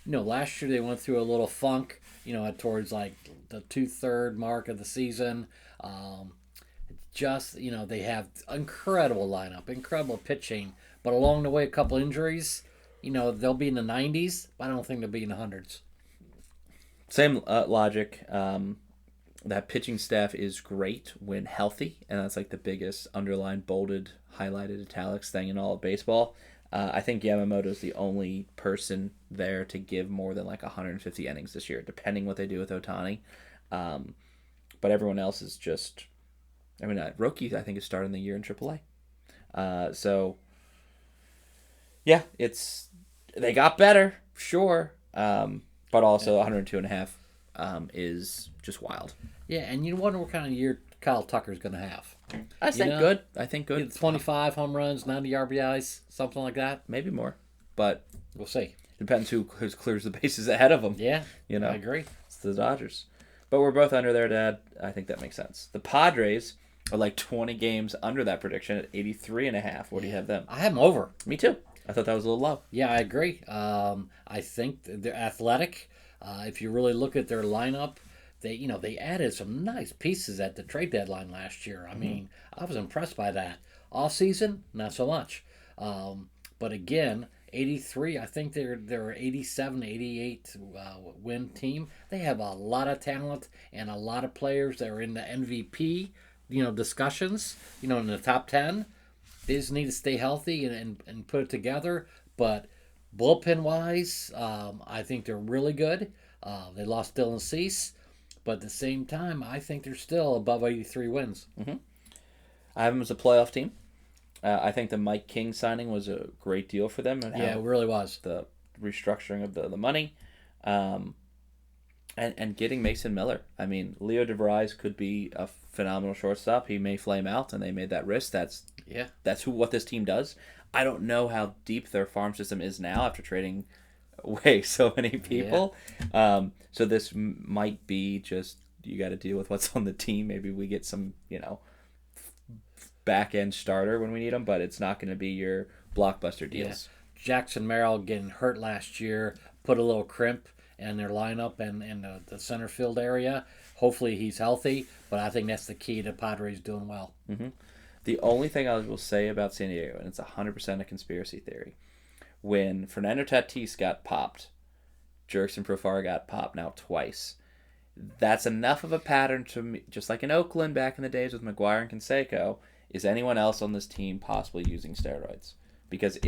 Last year they went through a little funk, towards like the 2/3 mark of the season. They have incredible lineup, incredible pitching, but along the way, a couple injuries. They'll be in the 90s, but I don't think they'll be in the hundreds. Same logic. That pitching staff is great when healthy, and that's like the biggest underlined, bolded, highlighted, italics thing in all of baseball. I think Yamamoto is the only person there to give more than like 150 innings this year, depending what they do with Ohtani. But everyone else is just, Roki, I think, is starting the year in AAA. Yeah, they got better, sure, but also 102.5 is just wild. Yeah, and you wonder what kind of year Kyle Tucker's going to have. I think good. I think good. 25 home runs, 90 RBIs, something like that. Maybe more, but we'll see. Depends who clears the bases ahead of them. Yeah, I agree. It's the Dodgers. But we're both under there, Dad. I think that makes sense. The Padres are like 20 games under that prediction at 83.5. What do you have them? I have them over. Me too. I thought that was a little low. Yeah, I agree. I think they're athletic. If you really look at their lineup, they added some nice pieces at the trade deadline last year. I mean, I was impressed by that. Off season, not so much. But again, 83, I think they're 87, 88 win team. They have a lot of talent and a lot of players that are in the MVP, discussions, in the top 10. They just need to stay healthy and put it together. But bullpen-wise, I think they're really good. They lost Dylan Cease. But at the same time, I think they're still above 83 wins. Mm-hmm. I have them as a playoff team. I think the Mike King signing was a great deal for them. And it really was. The restructuring of the money. And getting Mason Miller. I mean, Leo DeVries could be a phenomenal shortstop. He may flame out, and they made that risk. That's what this team does. I don't know how deep their farm system is now after trading away so many people. Yeah. So this might be just, you got to deal with what's on the team. Maybe we get some, back-end starter when we need them, but it's not going to be your blockbuster deals. Yeah. Jackson Merrill getting hurt last year put a little crimp in their lineup and the center field area. Hopefully he's healthy, but I think that's the key to Padres doing well. Mm-hmm. The only thing I will say about San Diego, and it's 100% a conspiracy theory, when Fernando Tatis got popped, Jurickson Profar got popped now twice. That's enough of a pattern to me, just like in Oakland back in the days with McGuire and Canseco. Is anyone else on this team possibly using steroids? Because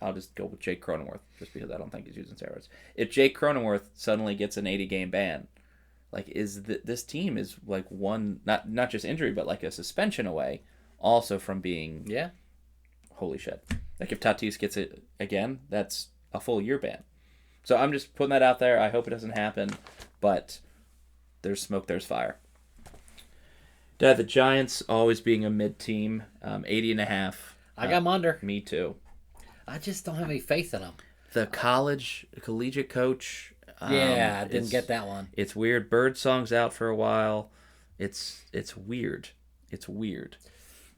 I'll just go with Jake Cronenworth, just because I don't think he's using steroids. If Jake Cronenworth suddenly gets an 80-game ban, like this team is like one, not just injury, but like a suspension away, also from being holy shit. Like if Tatis gets it again, that's a full year ban. So I'm just putting that out there. I hope it doesn't happen, but there's smoke, there's fire. Dad, the Giants always being a mid team, 80.5. I got them under. Me too. I just don't have any faith in them. The collegiate coach. I didn't get that one. It's weird. Birdsong's out for a while. It's weird. It's weird.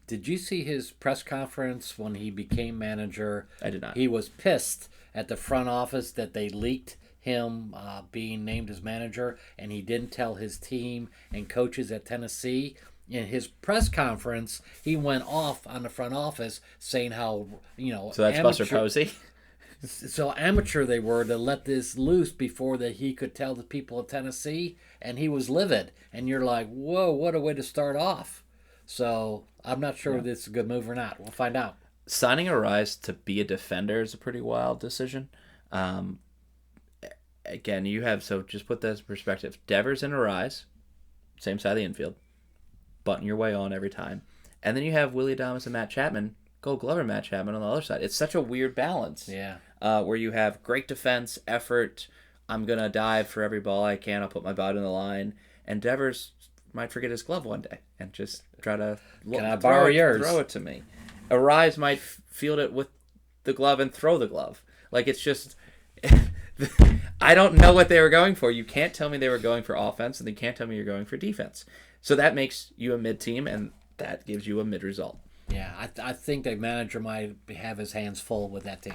Did you see his press conference when he became manager? I did not. He was pissed at the front office that they leaked him being named as manager, and he didn't tell his team and coaches at Tennessee. In his press conference, he went off on the front office saying how, So that's Buster Posey. So amateur they were to let this loose before that he could tell the people of Tennessee, and he was livid. And you're like, whoa, what a way to start off. So I'm not sure if this is a good move or not. We'll find out. Signing Arise to be a defender is a pretty wild decision. Again, you have, so just put this in perspective. Devers and Arise, same side of the infield, button your way on every time. And then you have Willie Adames and Matt Chapman, Gold Glover Matt Chapman on the other side. It's such a weird balance. Yeah. Where you have great defense, effort, I'm going to dive for every ball I can, I'll put my body on the line. And Devers might forget his glove one day and just try to borrow yours? Throw it to me. Arise might field it with the glove and throw the glove. Like, it's just... I don't know what they were going for. You can't tell me they were going for offense, and they can't tell me you're going for defense. So that makes you a mid-team, and that gives you a mid-result. Yeah, I think the manager might have his hands full with that team.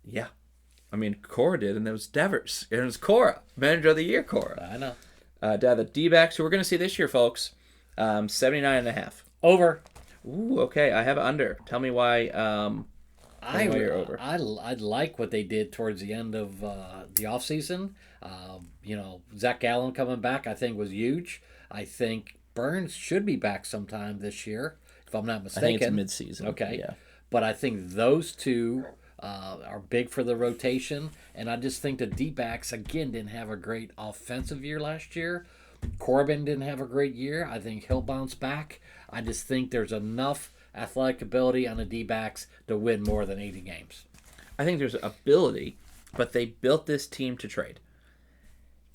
Yeah. I mean, Cora did, and it was Devers. It was Cora. Manager of the Year, Cora. I know. The D-backs, who we're going to see this year, folks, 79.5. Over. Ooh, okay. I have under. Tell me why you're over. I like what they did towards the end of the offseason. Zach Gallen coming back, I think, was huge. I think Burns should be back sometime this year, if I'm not mistaken. I think it's mid-season. Okay. Yeah. But I think those two are big for the rotation. And I just think the D-backs, again, didn't have a great offensive year last year. Corbin didn't have a great year. I think he'll bounce back. I just think there's enough athletic ability on the D-backs to win more than 80 games. I think there's ability, but they built this team to trade.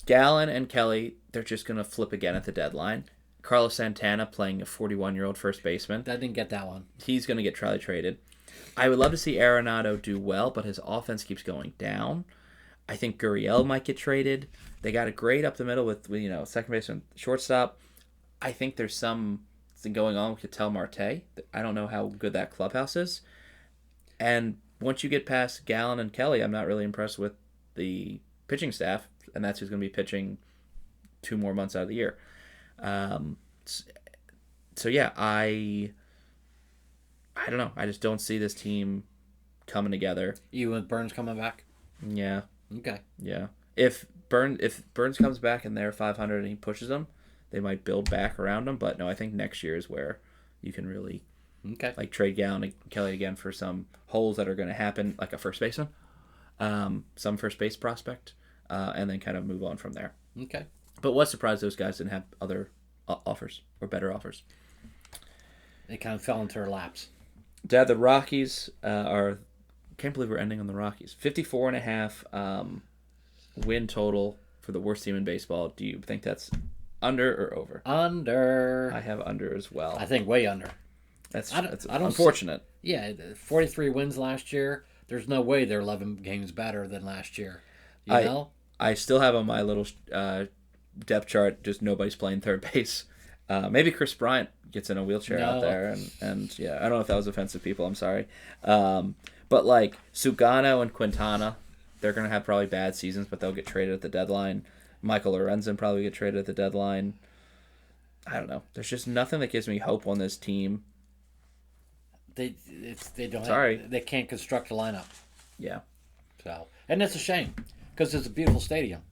Gallen and Kelly, they're just going to flip again at the deadline. Carlos Santana playing a 41-year-old first baseman. I didn't get that one. He's going to get traded. I would love to see Arenado do well, but his offense keeps going down. I think Gurriel might get traded. They got a great up the middle with second baseman, shortstop. I think there's something going on with Ketel Marte. I don't know how good that clubhouse is. And once you get past Gallen and Kelly, I'm not really impressed with the pitching staff, and that's who's going to be pitching 2 more months out of the year. So yeah, I don't know. I just don't see this team coming together. Even with Burns coming back? Yeah. Okay. Yeah. If Burns comes back and they're 500 and he pushes them, they might build back around him. But no, I think next year is where you can really trade Gallen and Kelly again for some holes that are going to happen, like a first baseman, some first base prospect, and then kind of move on from there. Okay. But what surprised those guys didn't have other offers or better offers? They kind of fell into their laps. Dad, the Rockies are... Can't believe we're ending on the Rockies. 54.5 win total for the worst team in baseball. Do you think that's under or over? Under. I have under as well. I think way under. That's unfortunate. Yeah, 43 wins last year. There's no way they're 11 games better than last year. You know? I still have on my little depth chart, just nobody's playing third base. Maybe Chris Bryant gets in a wheelchair out there. And yeah, I don't know if that was offensive, people. I'm sorry. But like Sugano and Quintana, they're going to have probably bad seasons, but they'll get traded at the deadline. Michael Lorenzen probably get traded at the deadline. I don't know. There's just nothing that gives me hope on this team. They don't. Sorry. They can't construct a lineup. Yeah. So, and that's a shame because it's a beautiful stadium.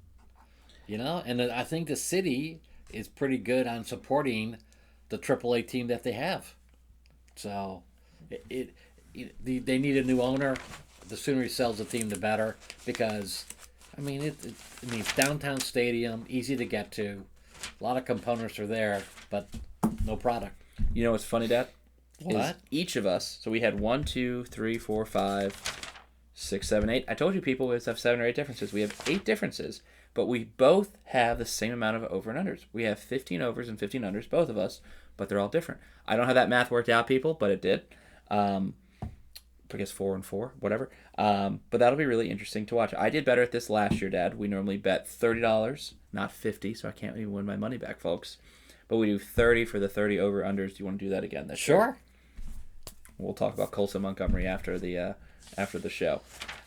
And I think the city is pretty good on supporting the AAA team that they have. So, they need a new owner. The sooner he sells the team, the better. Because, it's downtown stadium, easy to get to. A lot of components are there, but no product. You know what's funny, Dad? What? Is each of us, so we had 1, 2, 3, 4, 5, 6, 7, 8. I told you people would have 7 or 8 differences. We have 8 differences, but we both have the same amount of over and unders. We have 15 overs and 15 unders, both of us, but they're all different. I don't have that math worked out, people, but it did. I guess 4 and 4, whatever. But that'll be really interesting to watch. I did better at this last year, Dad. We normally bet $30, not $50, so I can't even win my money back, folks. But we do 30 for the 30 over unders. Do you want to do that again this year? Sure. We'll talk about Colson Montgomery after the show.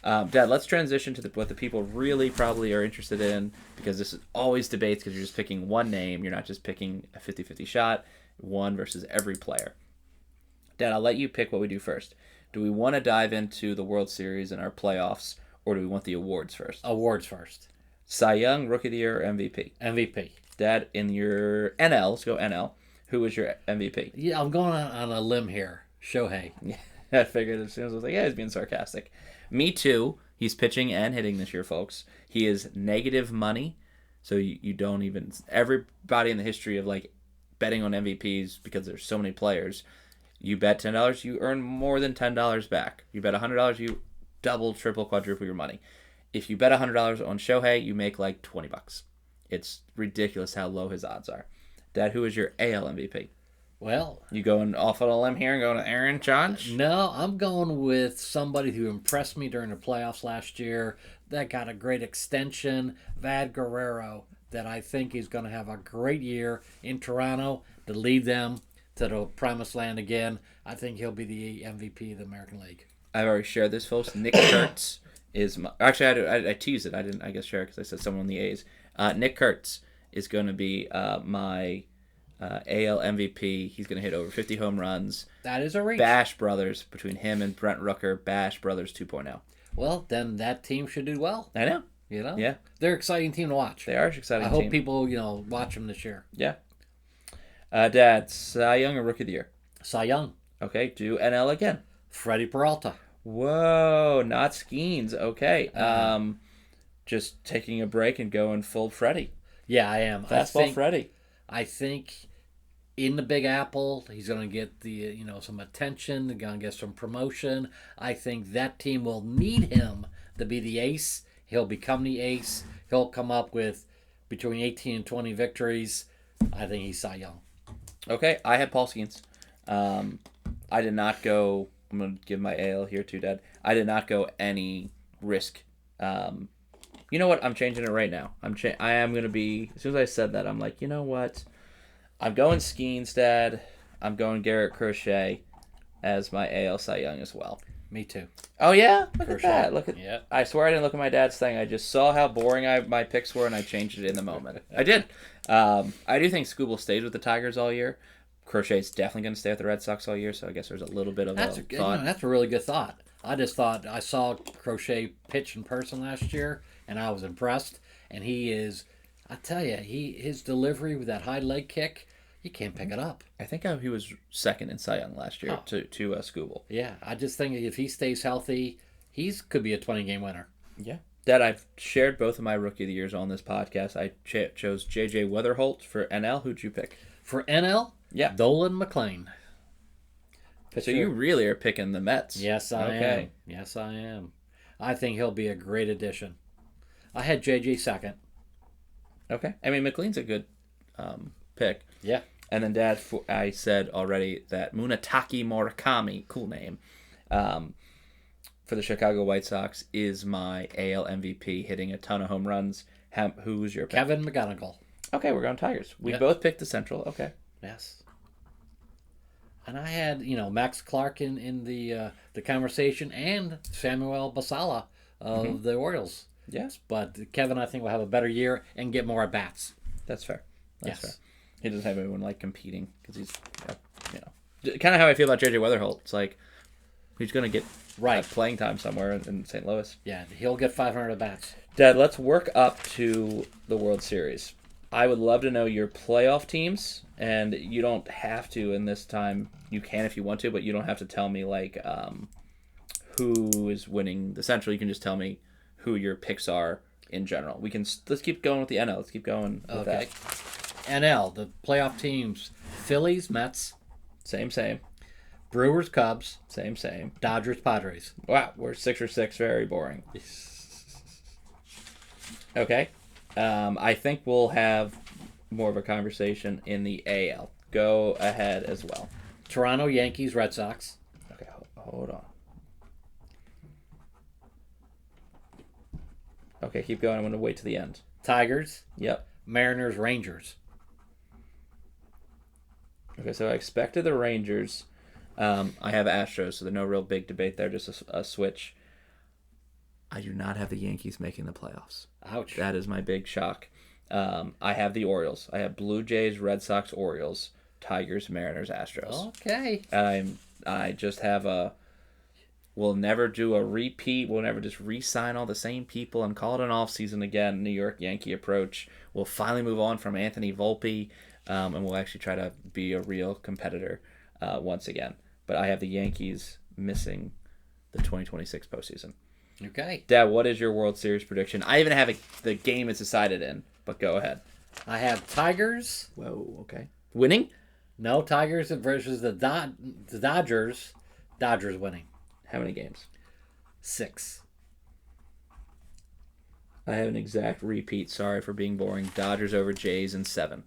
Dad, let's transition to what the people really probably are interested in, because this is always debates because you're just picking one name. You're not just picking a 50-50 shot, one versus every player. Dad, I'll let you pick what we do first. Do we want to dive into the World Series and our playoffs, or do we want the awards first? Awards first. Cy Young, Rookie of the Year, or MVP? MVP. Dad, in your NL, let's go NL. Who was your MVP? Yeah, I'm going on a limb here. Shohei. Yeah, I figured as soon as I was like, yeah, he's being sarcastic. Me too. He's pitching and hitting this year, folks. He is negative money, so you don't even... Everybody in the history of like betting on MVPs, because there's so many players, you bet $10, you earn more than $10 back. You bet $100, you double, triple, quadruple your money. If you bet $100 on Shohei, you make like $20. It's ridiculous how low his odds are. Dad, who is your AL MVP? Well, You going off on a limb here and going to Aaron Judge? no, I'm going with somebody who impressed me during the playoffs last year. That got a great extension, Vad Guerrero. That I think he's going to have a great year in Toronto to lead them to the promised land again. I think he'll be the MVP of the American League. I've already shared this, folks. Nick Kurtz is my... Actually, I teased it. I didn't, I guess, share it because I said someone on the A's. Nick Kurtz is going to be my AL MVP. He's going to hit over 50 home runs. That is a reach. Bash Brothers, between him and Brent Rooker, Bash Brothers 2.0. Well, then that team should do well. I know. You know? Yeah. They're an exciting team to watch. They are an exciting I hope team. people, watch them this year. Yeah. Dad, Cy Young or Rookie of the Year? Cy Young. Okay, do NL again. Freddie Peralta. Whoa, not Skeens. Okay. Just taking a break and going full Freddie. Yeah, I am. Fastball Freddie. I think in the Big Apple, he's going to get the some attention. They're going to get some promotion. I think that team will need him to be the ace. He'll become the ace. He'll come up with between 18 and 20 victories. I think he's Cy Young. Okay, I had Paul Skeens. I did not go... I'm going to give my AL here too, Dad. I did not go any risk. You know what? I'm changing it right now. I am going to be... As soon as I said that, I'm like, you know what? I'm going Skeens, Dad. I'm going Garrett Crochet as my AL Cy Young as well. Me too. Oh, yeah? Look Crochet. at that. Look at... Yep. I swear I didn't look at my dad's thing. I just saw how boring my picks were, and I changed it in the moment. I did. I do think Scooble stays with the Tigers all year. Crochet's definitely going to stay with the Red Sox all year, so I guess there's a little bit of That's a a, thought. that's a really good thought. I just thought I saw Crochet pitch in person last year, and I was impressed. And he is, I tell you, his delivery with that high leg kick, you can't pick it up. I think he was second in Cy Young last year to Scooble. Yeah, I just think if he stays healthy, could be a 20-game winner. Yeah. Dad, I've shared both of my Rookie of the Years on this podcast. I chose J.J. Weatherholt for NL. Who'd you pick? For NL, Yeah. Dolan McClain. So you really are picking the Mets. Yes, I am. Yes, I am. I think he'll be a great addition. I had JJ second. Okay. I mean, McLean's a good pick. Yeah. And then, Dad, I said already that Munetaki Murakami, cool name, for the Chicago White Sox is my AL MVP, hitting a ton of home runs. Who's your pick? Kevin McGonigal. Okay, we're going Tigers. We Yep. both picked the Central. Okay. Yes. And I had, Max Clark in the conversation and Samuel Basala of the Orioles. Yes. But Kevin, I think, will have a better year and get more at-bats. That's fair. That's Yes. fair. He doesn't have anyone like competing because he's, kind of how I feel about JJ Weatherholt. It's like he's going to get playing time somewhere in St. Louis. Yeah, he'll get 500 at-bats. Dad, let's work up to the World Series. I would love to know your playoff teams, and you don't have to in this time. You can if you want to, but you don't have to tell me like who is winning the Central. You can just tell me who your picks are in general. Let's keep going with the NL. Let's keep going with that. NL, the playoff teams: Phillies, Mets, Same. Brewers, Cubs, Same. Dodgers, Padres. Wow, we're 6 or 6. Very boring. Okay. I think we'll have more of a conversation in the AL. Go ahead as well. Toronto, Yankees, Red Sox. Okay, hold on. Okay, keep going. I'm going to wait to the end. Tigers. Yep. Mariners, Rangers. Okay, so I expected the Rangers. I have Astros, so there's no real big debate there, just a switch. I do not have the Yankees making the playoffs. Ouch. That is my big shock. I have the Orioles. I have Blue Jays, Red Sox, Orioles, Tigers, Mariners, Astros. Okay. I just have a. We'll never do a repeat. We'll never just re-sign all the same people and call it an off-season again. New York Yankee approach. We'll finally move on from Anthony Volpe, and we'll actually try to be a real competitor once again. But I have the Yankees missing the 2026 postseason. Okay. Dad, what is your World Series prediction? I even have the game it's decided in, but go ahead. I have Tigers. Whoa, okay. Winning? No, Tigers versus the Dodgers. Dodgers winning. How many games? 6. I have an exact repeat. Sorry for being boring. Dodgers over Jays in 7.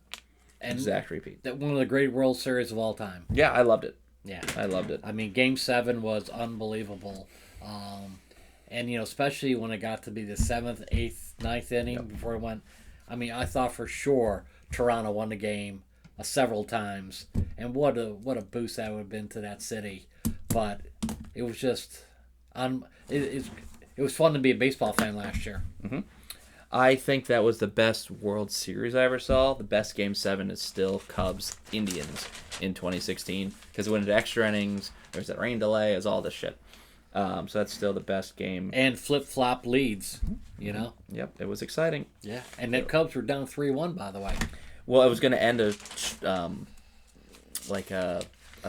And exact repeat. That one of the great World Series of all time. Yeah, I loved it. Yeah. I loved it. I mean, Game 7 was unbelievable. And, especially when it got to be the 7th, 8th, 9th inning before it went. I mean, I thought for sure Toronto won the game several times. And what a boost that would have been to that city. But it was just, it was fun to be a baseball fan last year. Mm-hmm. I think that was the best World Series I ever saw. The best Game 7 is still Cubs-Indians in 2016 because it went into extra innings. There was that rain delay. It was all this shit. So that's still the best game. And flip-flop leads, Yep, it was exciting. Yeah, and the Cubs were down 3-1, by the way. Well, it was going to end a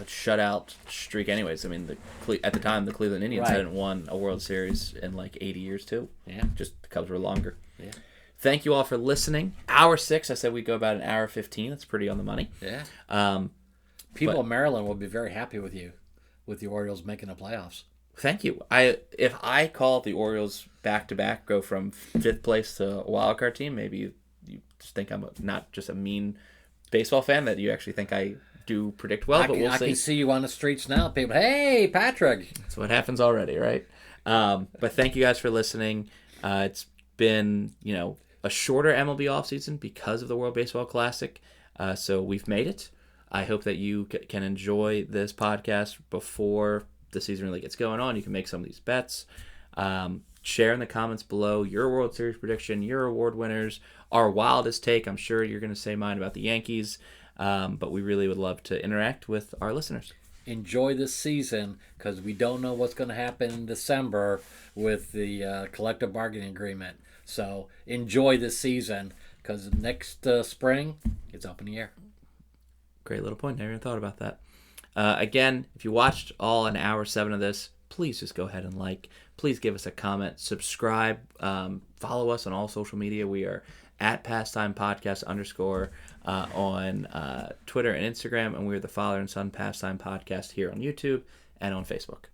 shutout streak anyways. I mean, at the time, the Cleveland Indians hadn't won a World Series in like 80 years, too. Yeah. Just the Cubs were longer. Yeah. Thank you all for listening. Hour 6, I said we'd go about an hour 15. That's pretty on the money. Yeah. People in Maryland will be very happy with you, with the Orioles making the playoffs. Thank you. If I call the Orioles back-to-back, go from 5th place to a wildcard team, maybe you just think I'm not just a mean baseball fan, that you actually think I do predict well, but we'll see. I can see you on the streets now. People, hey, Patrick. That's what happens already, right? But thank you guys for listening. It's been, a shorter MLB offseason because of the World Baseball Classic. So we've made it. I hope that you can enjoy this podcast before the season really gets going on. You can make some of these bets. Share in the comments below your World Series prediction, your award winners, our wildest take. I'm sure you're going to say mine about the Yankees, but we really would love to interact with our listeners. Enjoy this season because we don't know what's going to happen in December with the collective bargaining agreement. So enjoy this season because next spring, it's up in the air. Great little point. Never even thought about that. Again, if you watched all an hour 7 of this, please just go ahead and like. Please give us a comment. Subscribe. Follow us on all social media. We are at Pastime Podcast _ on Twitter and Instagram, and we're the Father and Son Pastime Podcast here on YouTube and on Facebook.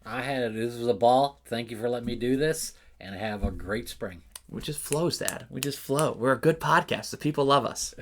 This was a ball. Thank you for letting me do this, and have a great spring. We just flows, Dad. We just flow. We're a good podcast. The people love us.